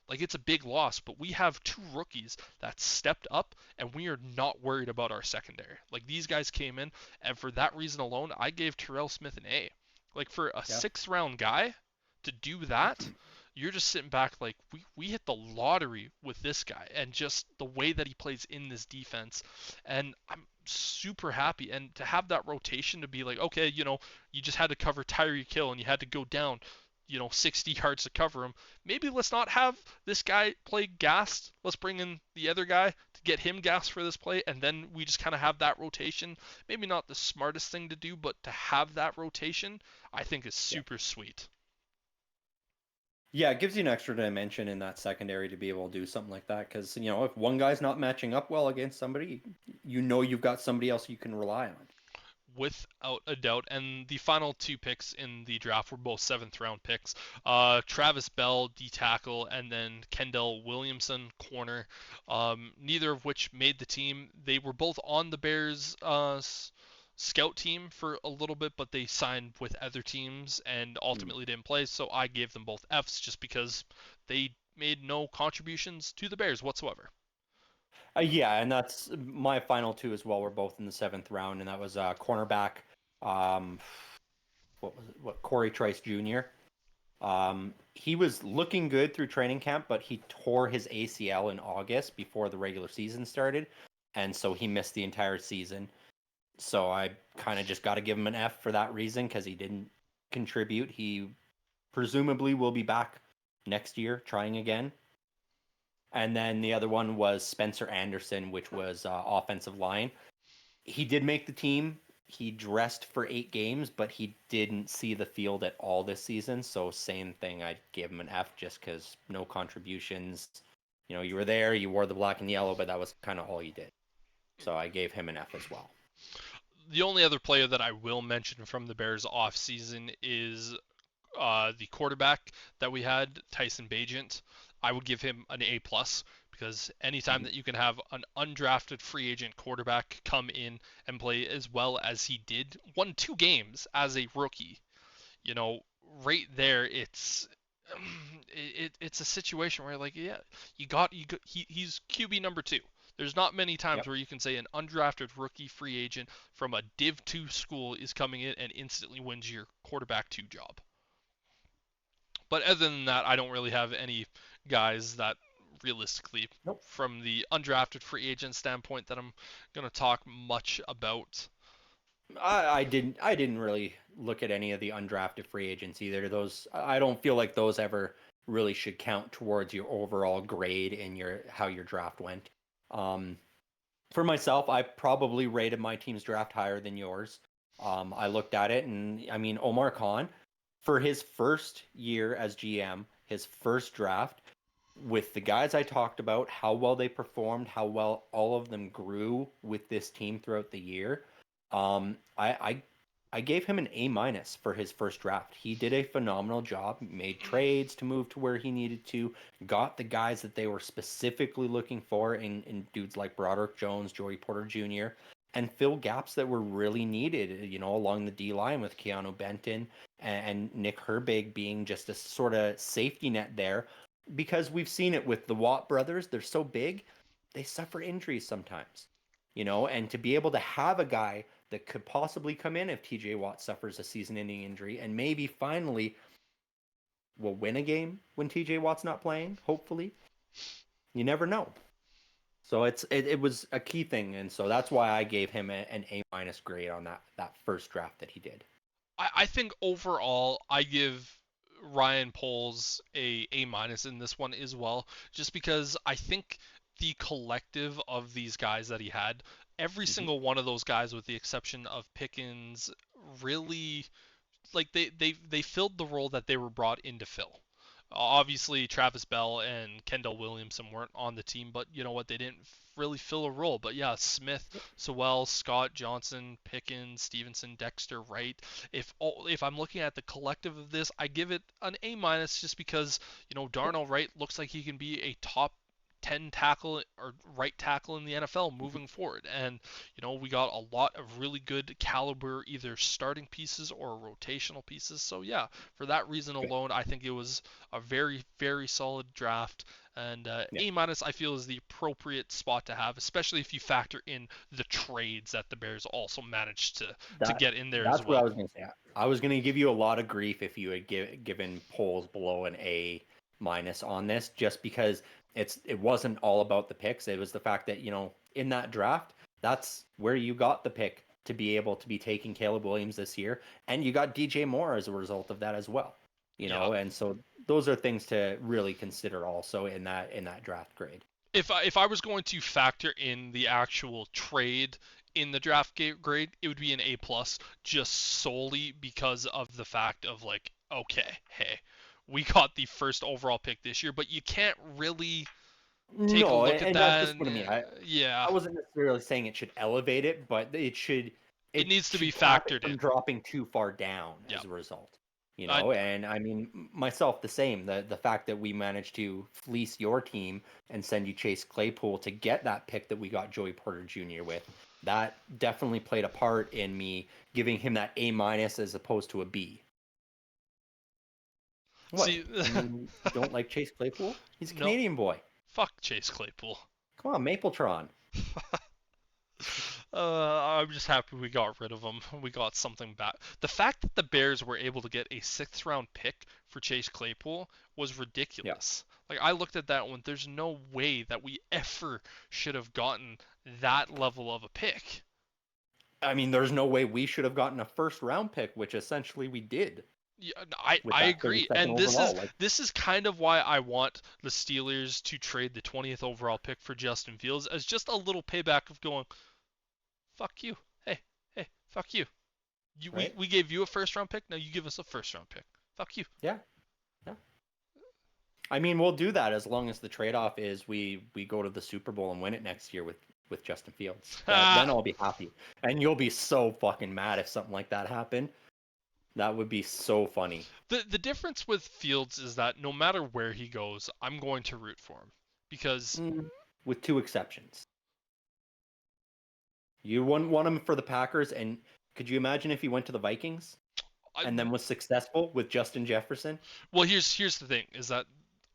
like, it's a big loss, but we have 2 rookies that stepped up, and we are not worried about our secondary. Like, these guys came in, and for that reason alone, I gave Terrell Smith an A. Like, for a Yeah. 6th round guy to do that, you're just sitting back like, we hit the lottery with this guy, and just the way that he plays in this defense, and I'm super happy. And to have that rotation to be like, okay, you just had to cover Tyreek Hill, and you had to go down 60 yards to cover him. Maybe let's not have this guy play gassed. Let's bring in the other guy to get him gassed for this play, and then we just kind of have that rotation. Maybe not the smartest thing to do, but to have that rotation, I think is Yeah. super sweet. Yeah, it gives you an extra dimension in that secondary to be able to do something like that. Because, if one guy's not matching up well against somebody, you've got somebody else you can rely on. Without a doubt. And the final 2 picks in the draft were both 7th round picks. Travis Bell, D tackle, and then Kendall Williamson, corner. Neither of which made the team. They were both on the Bears scout team for a little bit, but they signed with other teams and ultimately didn't play. So I gave them both Fs just because they made no contributions to the Bears whatsoever. Yeah, and that's my final 2 as well. We're both in the 7th round, and that was cornerback. What was it? What Corey Trice Jr. He was looking good through training camp, but he tore his ACL in August before the regular season started, and so he missed the entire season. So I kind of just got to give him an F for that reason because he didn't contribute. He presumably will be back next year trying again. And then the other one was Spencer Anderson, which was offensive line. He did make the team. He dressed for 8 games, but he didn't see the field at all this season. So same thing, I gave him an F just because no contributions. You were there, you wore the black and yellow, but that was kind of all you did. So I gave him an F as well. The only other player that I will mention from the Bears offseason is the quarterback that we had, Tyson Bagent. I would give him an A plus because anytime that you can have an undrafted free agent quarterback come in and play as well as he did, won 2 games as a rookie, right there, it's a situation where like, yeah, he's QB number 2. There's not many times where you can say an undrafted rookie free agent from a Div 2 school is coming in and instantly wins your quarterback 2 job. But other than that, I don't really have any guys that realistically, Nope. from the undrafted free agent standpoint, that I'm going to talk much about. I didn't really look at any of the undrafted free agents either. Those I don't feel like those ever really should count towards your overall grade and how your draft went. For myself, I probably rated my team's draft higher than yours. I looked at it, and I mean Omar Khan, for his first year as GM, his first draft, with the guys I talked about, how well they performed, how well all of them grew with this team throughout the year. I gave him an A minus for his first draft. He did a phenomenal job, made trades to move to where he needed to, got the guys that they were specifically looking for in dudes like Broderick Jones, Joey Porter Jr., and fill gaps that were really needed, along the D line with Keanu Benton and Nick Herbig being just a sort of safety net there, because we've seen it with the Watt brothers. They're so big, they suffer injuries sometimes, and to be able to have a guy that could possibly come in if TJ Watt suffers a season-ending injury and maybe finally will win a game when TJ Watt's not playing, hopefully. You never know. So it was a key thing, and so that's why I gave him an A- grade on that first draft that he did. I think overall I give Ryan Poles a minus in this one as well, just because I think the collective of these guys that he had, every Mm-hmm. single one of those guys, with the exception of Pickens, really like they filled the role that they were brought in to fill. Obviously, Travis Bell and Kendall Williamson weren't on the team, but you know what? They didn't really fill a role. But yeah, Smith, Sewell, Scott, Johnson, Pickens, Stevenson, Dexter, Wright. If I'm looking at the collective of this, I give it an A minus, just because Darnell Wright looks like he can be a top 10 tackle or right tackle in the NFL moving forward. And, we got a lot of really good caliber, either starting pieces or rotational pieces. So, yeah, for that reason alone, I think it was a very, very solid draft. And Yeah. A minus, I feel, is the appropriate spot to have, especially if you factor in the trades that the Bears also managed to get in there as That's what I well. was going to say. I was going to give you a lot of grief if you had given polls below an A- on this, just because it wasn't all about the picks. It was the fact that in that draft, that's where you got the pick to be able to be taking Caleb Williams this year, and you got DJ Moore as a result of that as well. Yeah. And so those are things to really consider also in that draft grade. If I was going to factor in the actual trade in the draft grade, it would be an A plus, just solely because of the fact of, like, okay, hey, we got the first overall pick this year, but you can't really take a No, look at and that's that just and what I mean. yeah, I wasn't necessarily saying it should elevate it, but it it needs to be should cap it factored from in. dropping too far down Yeah. as a result. I, And I mean myself the same. The fact that we managed to fleece your team and send you Chase Claypool to get that pick that we got Joey Porter Jr. with, that definitely played a part in me giving him that A- as opposed to a B. What? See, I mean, you don't like Chase Claypool? He's a no, Canadian boy. fuck Chase Claypool. Come on, Mapletron. I'm just happy we got rid of him. We got something back. The fact that the Bears were able to get a sixth round pick for Chase Claypool was Yeah. ridiculous. Like, I looked at that one. There's no way that we ever should have gotten that level of a pick. I mean, there's no way we should have gotten a first round pick, which essentially we did Yeah, with I that agree, 32nd and this is overall. Like, this is kind of why I want the Steelers to trade the 20th overall pick for Justin Fields, as just a little payback of going, fuck you, hey, hey, fuck you. right? We gave you a first round pick. Now you give us a first round pick. Fuck you. Yeah, yeah. I mean, we'll do that as long as the trade off is we go to the Super Bowl and win it next year with Justin Fields. Then I'll be happy, and you'll be so fucking mad if something like that happened. That would be so funny. The difference with Fields is that no matter where he goes, I'm going to root for him, because With two exceptions. You wouldn't want him for the Packers, and could you imagine if he went to the Vikings I, and then was successful with Justin Jefferson? well, here's the thing, is that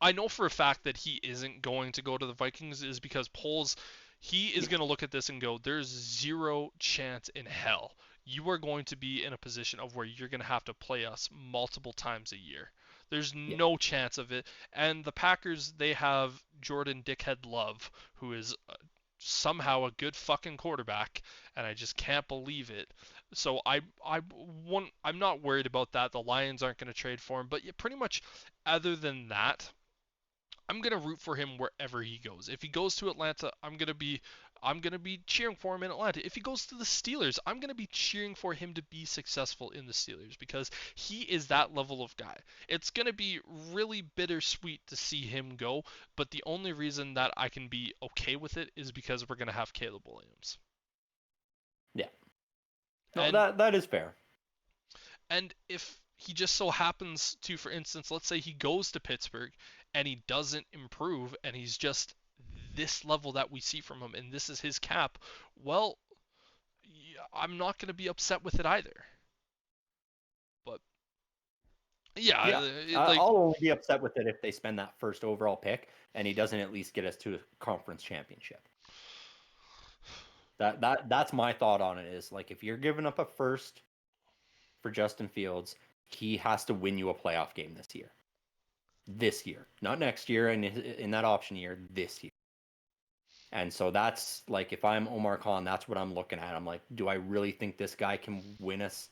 I know for a fact that he isn't going to go to the Vikings, is because Poles, he is going to look at this and go, there's zero chance in hell you are going to be in a position of where you're going to have to play us multiple times a year. There's Yeah, no chance of it. And the Packers, they have Jordan Dickhead Love, who is somehow a good fucking quarterback, and I just can't believe it. So I'm not worried about that. The Lions aren't going to trade for him, but yeah, pretty much other than that, I'm gonna root for him wherever he goes. If he goes to Atlanta, I'm gonna be cheering for him in Atlanta. If he goes to the Steelers, I'm gonna be cheering for him to be successful in the Steelers, because he is that level of guy. It's gonna be really bittersweet to see him go, but the only reason that I can be okay with it is because we're gonna have Caleb Williams. yeah. No, And that is fair. And if he just so happens to, for instance, let's say he goes to Pittsburgh and he doesn't improve and he's just this level that we see from him and this is his cap, well, yeah, I'm not going to be upset with it either. But Yeah, Yeah, like I'll only be upset with it if they spend that first overall pick and he doesn't at least get us to a conference championship. That's my thought on it. Is like if you're giving up a first for Justin Fields, he has to win you a playoff game this year. This year, not next year, and in that option year, this year. And so that's like, if I'm Omar Khan, that's what I'm looking at. I'm like, do I really think this guy can win us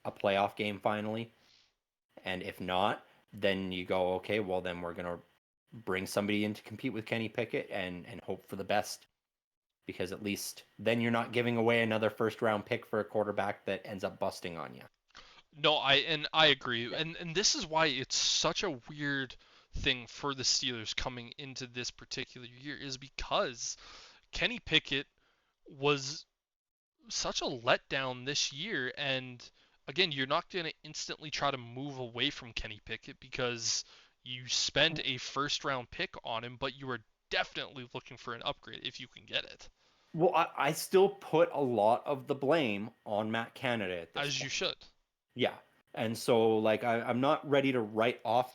a playoff game finally? And if not, then you go, okay, well, then we're going to bring somebody in to compete with Kenny Pickett and hope for the best. Because at least then you're not giving away another first round pick for a quarterback that ends up busting on you. no, I agree, Yeah. and this is why it's such a weird thing for the Steelers coming into this particular year is because Kenny Pickett was such a letdown this year, and again, you're not going to instantly try to move away from Kenny Pickett because you spent a first round pick on him, but you are definitely looking for an upgrade if you can get it, Well, I still put a lot of the blame on Matt Canada at this as you point. should. Yeah. And so, like, I'm not ready to write off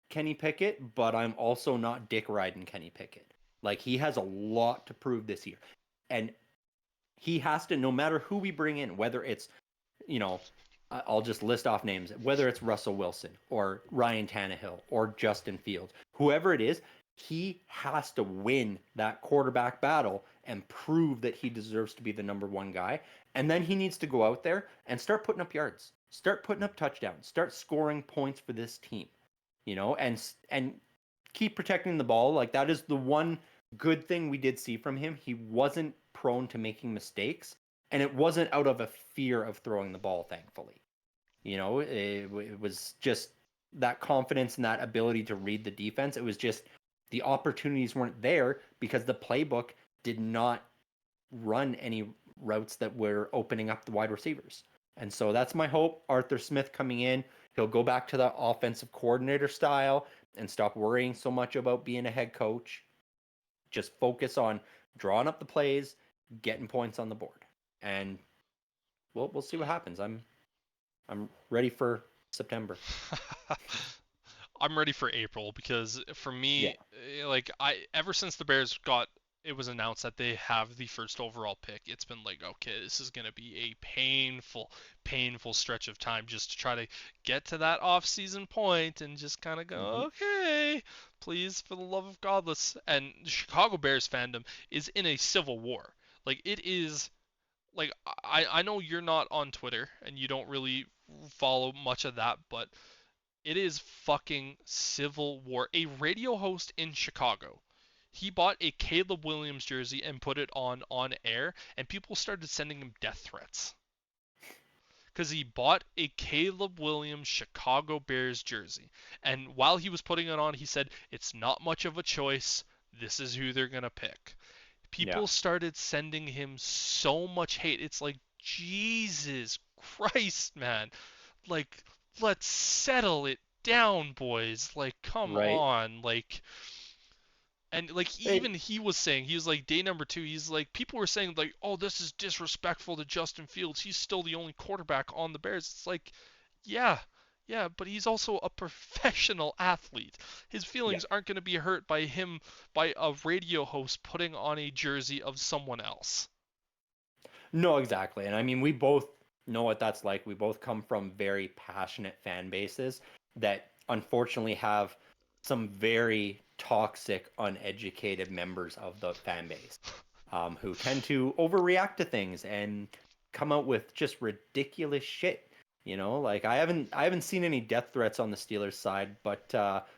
Kenny Pickett, but I'm also not dick riding Kenny Pickett. Like, he has a lot to prove this year. And he has to, no matter who we bring in, whether it's, you know, I'll just list off names, whether it's Russell Wilson or Ryan Tannehill or Justin Fields, whoever it is, he has to win that quarterback battle and prove that he deserves to be the number one guy. And then he needs to go out there and start putting up yards, start putting up touchdowns, start scoring points for this team, and keep protecting the ball. Like, that is the one good thing we did see from him. He wasn't prone to making mistakes, and it wasn't out of a fear of throwing the ball, thankfully. It was just that confidence and that ability to read the defense. It was just the opportunities weren't there because the playbook did not run any routes that were opening up the wide receivers. And so that's my hope. Arthur Smith coming in, he'll go back to the offensive coordinator style and stop worrying so much about being a head coach. Just focus on drawing up the plays, getting points on the board. And we'll see what happens. I'm ready for September. I'm ready for April because for Yeah. me, like I ever since the Bears got it was announced that they have the first overall pick, it's been like, okay, this is gonna be a painful stretch of time just to try to get to that off-season point and just kind of Mm-hmm. go, okay, please, for the love of God, let's. And the Chicago Bears fandom is in a civil war. Like it is. Like I know you're not on Twitter and you don't really follow much of that, but it is fucking civil war. A radio host in Chicago. He bought a Caleb Williams jersey and put it on air, and people started sending him death threats because he bought a Caleb Williams Chicago Bears jersey. And while he was putting it on, he said, "It's not much of a choice. This is who they're gonna pick." Yeah. People started sending him so much hate. It's like, Jesus Christ, man. Like, let's settle it down, boys. Like, come Right. on. Like, and like even Hey, he was saying, he was like day number two, he's like people were saying like, oh, this is disrespectful to Justin Fields. He's still the only quarterback on the Bears. It's like, yeah, yeah, but he's also a professional athlete. His yeah. feelings aren't going to be hurt by a radio host putting on a jersey of someone else. No, exactly. And I mean, we both know what that's like. We both come from very passionate fan bases that unfortunately have some very toxic, uneducated members of the fan base, who tend to overreact to things and come out with just ridiculous shit. Like, I haven't seen any death threats on the Steelers side, but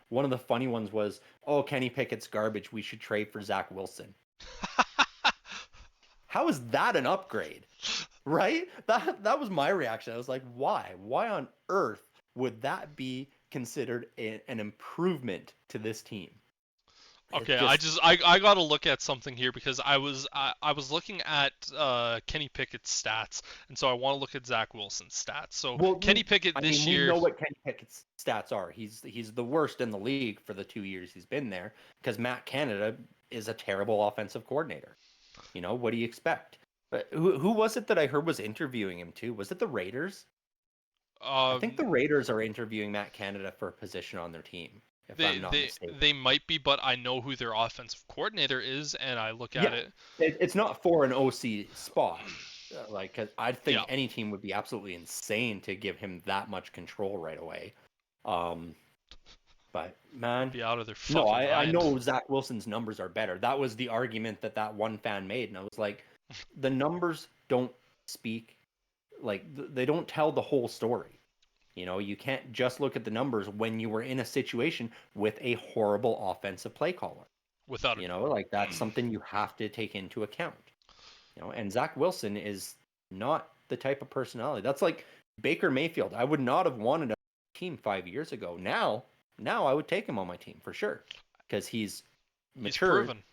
one of the funny ones was, "Oh, Kenny Pickett's garbage. We should trade for Zach Wilson." How is that an upgrade? Right? That was my reaction. I was like, why? Why on earth would that be considered an improvement to this team? It Okay, I just just I got to look at something here because I was looking at Kenny Pickett's stats, and so I want to look at Zach Wilson's stats. So well, Kenny Pickett I mean, this we year, know what Kenny Pickett's stats are. He's the worst in the league for the 2 years he's been there because Matt Canada is a terrible offensive coordinator. What do you expect? But who was it that I heard was interviewing him too? Was it the Raiders? I think Um, the Raiders are interviewing Matt Canada for a position on their team, if they I'm not they mistaken. they might be, but I know who their offensive coordinator is, and I look at Yeah, it. it's not for an OC spot. Like, 'cause I think Yeah, any team would be absolutely insane to give him that much control right away. Um, but man, be out of their no, fucking I mind. know Zach Wilson's numbers are better. That was the argument that one fan made, and I was like, the numbers don't speak, like they don't tell the whole story. You know, you can't just look at the numbers when you were in a situation with a horrible offensive play caller. Without a You know, doubt. like that's something you have to take into account. You know, and Zach Wilson is not the type of personality. That's like Baker Mayfield. I would not have wanted a team 5 years ago. Now I would take him on my team for sure because he's He's matured. proven.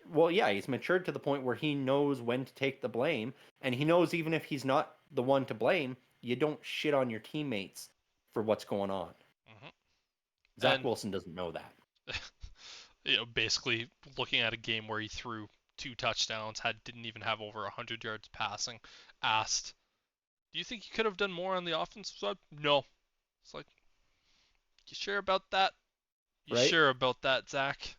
Well, yeah, he's matured to the point where he knows when to take the blame, and he knows even if he's not the one to blame, you don't shit on your teammates for what's going on. Hmm. Zach And Wilson doesn't know that. basically looking at a game where he threw 2 touchdowns, didn't even have over 100 yards passing, asked, "Do you think you could have done more on the offensive side?" No. It's like, you sure about that? You Right? sure about that, Zach?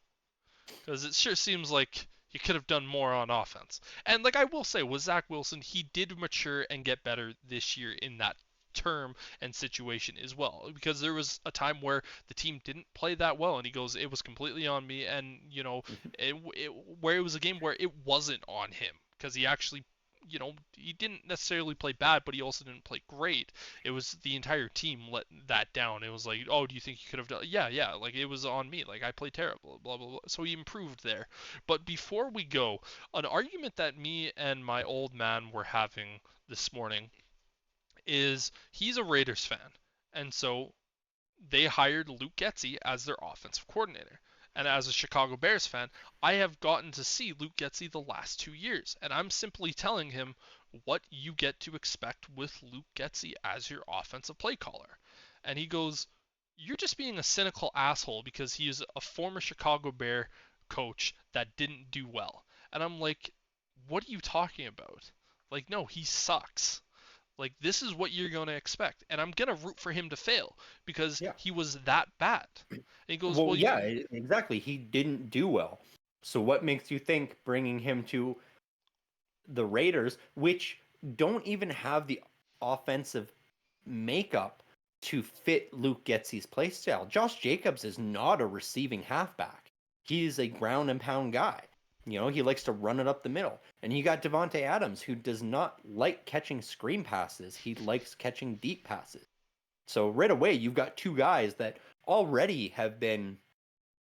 Because it sure seems like you could have done more on offense. And like I will say, with Zach Wilson, he did mature and get better this year in that term and situation as well. Because there was a time where the team didn't play that well, and he goes, "It was completely on me," and where it was a game where it wasn't on him because he actually. He didn't necessarily play bad, but he also didn't play great. It was the entire team let that down. It was like, "Oh, do you think you could have done?" Yeah, yeah. Like it was on me. Like I played terrible. Blah blah blah. So he improved there. But before we go, an argument that me and my old man were having this morning is he's a Raiders fan, and so they hired Luke Getsy as their offensive coordinator. And as a Chicago Bears fan, I have gotten to see Luke Getsy the last 2 years, and I'm simply telling him what you get to expect with Luke Getsy as your offensive play caller. And he goes, "You're just being a cynical asshole because he is a former Chicago Bear coach that didn't do well." And I'm like, "What are you talking about? Like, no, he sucks. Like this is what you're going to expect, and I'm going to root for him to fail because Yeah. he was that bad." And he goes, Well, "Well, yeah, you exactly. He didn't do well. So what makes you think bringing him to the Raiders, which don't even have the offensive makeup to fit Luke Getsy's play style? Josh Jacobs is not a receiving halfback. He's a ground and pound guy. You know, he likes to run it up the middle. And you got Devontae Adams, who does not like catching screen passes. He likes catching deep passes. So right away, you've got two guys that already have been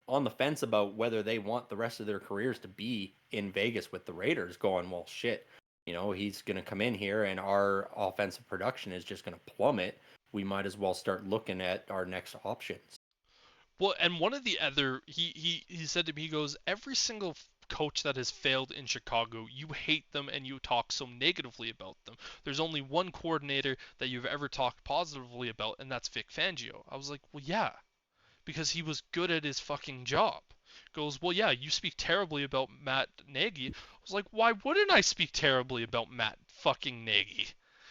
on the fence about whether they want the rest of their careers to be in Vegas with the Raiders, going, well, shit, you know, he's going to come in here and our offensive production is just going to plummet. We might as well start looking at our next options. well." And one of the other he said to me, he goes, "Every single coach that has failed in Chicago, you hate them and you talk so negatively about them. There's only one coordinator that you've ever talked positively about, and that's Vic Fangio." I was like, "Well, yeah, because he was good at his fucking job." Goes, "Well, yeah, you speak terribly about Matt Nagy." I was like, "Why wouldn't I speak terribly about Matt fucking Nagy?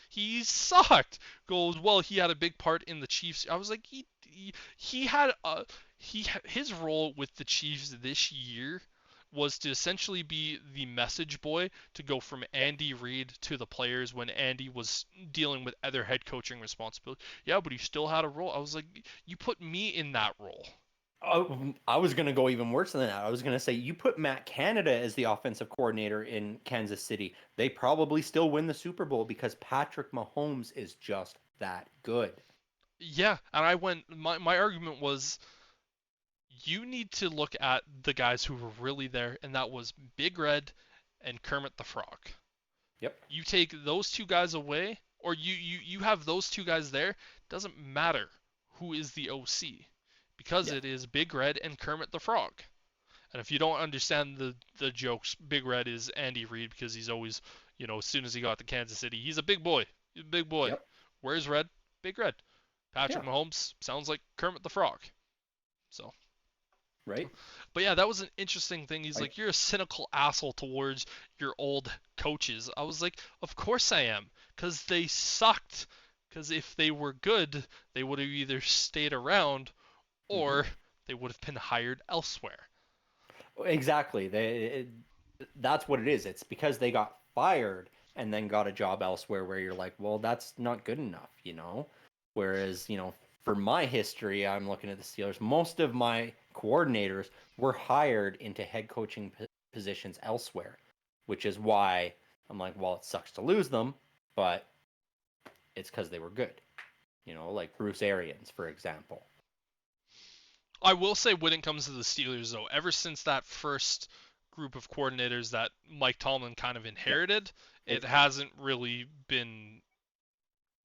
He sucked." Goes, "Well, he had a big part in the Chiefs." I was like, he had a his role with the Chiefs this year was to essentially be the message boy to go from Andy Reid to the players when Andy was dealing with other head coaching responsibilities. Yeah, but he still had a role. I was like, "You put me in that role." I was going to go even worse than that. I was going to say you put Matt Canada as the offensive coordinator in Kansas City. They probably still win the Super Bowl because Patrick Mahomes is just that good. Yeah, and I went. My argument was you need to look at the guys who were really there, and that was Big Red and Kermit the Frog. Yep. You take those two guys away, or you have those two guys there, doesn't matter who is the OC because Yeah. it is Big Red and Kermit the Frog. And if you don't understand the jokes, Big Red is Andy Reid because he's always, as soon as he got to Kansas City, he's a big boy. He's a big boy. Yep. Where's Red? Big Red. Patrick Yeah. Mahomes sounds like Kermit the Frog. So, Right. but yeah, that was an interesting thing. He's Like, like, "You're a cynical asshole towards your old coaches." I was like, "Of course I am, because they sucked Because if they were good, they would have either stayed around Hmm. or they would have been hired elsewhere. Exactly. That's what it is. It's because they got fired and then got a job elsewhere where you're like, well, that's not good enough, you know? Whereas, for my history, I'm looking at the Steelers. Most of my coordinators were hired into head coaching positions elsewhere, which is why I'm like, well, it sucks to lose them, but it's because they were good. Like Bruce Arians, for example. I will say when it comes to the Steelers, though, ever since that first group of coordinators that Mike Tomlin kind of Yeah. inherited, it It hasn't really been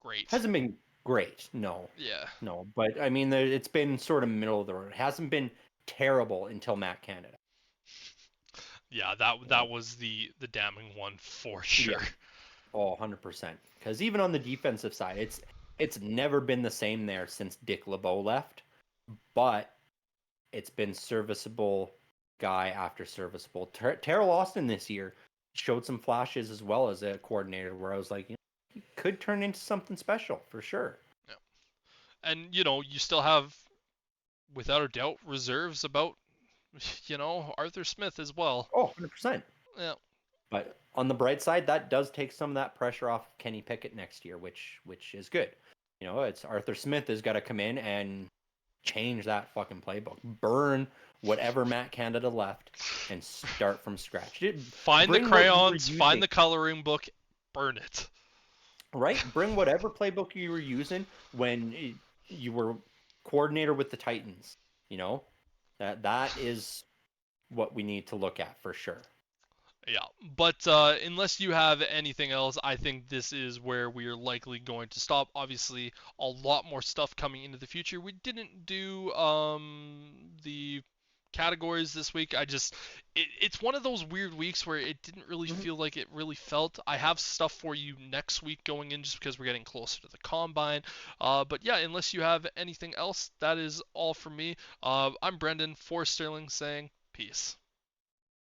great. hasn't been great, no. Yeah. No, but I mean, it's been sort of middle of the road. It hasn't been terrible until Matt Canada. Yeah, that You that know, was the damning one for yeah, sure. oh, 100%. Because even on the defensive side, it's never been the same there since Dick LeBeau left. But it's been serviceable guy after serviceable. Terrell Austin this year showed some flashes as well as a coordinator, where I was like, he could turn into something special for sure. Yeah. And you still have, without a doubt, reserves about Arthur Smith as well. Oh, 100%. Yeah. But on the bright side, that does take some of that pressure off Kenny Pickett next year, which is good. It's Arthur Smith has got to come in and change that fucking playbook, burn whatever Matt Canada left, and start from scratch. Find the Bring what you were crayons, find using, the coloring book, burn it. right? Bring whatever playbook you were using when you were coordinator with the Titans. You know that is what we need to look at for sure. Yeah, but unless you have anything else, I think this is where we are likely going to stop. Obviously, a lot more stuff coming into the future. We didn't do the categories this week. It's one of those weird weeks where it didn't really Mhm. feel like it really felt. I have stuff for you next week going in just because we're getting closer to the combine. But yeah, unless you have anything else, that is all for me. I'm Brendan for Sterling saying peace.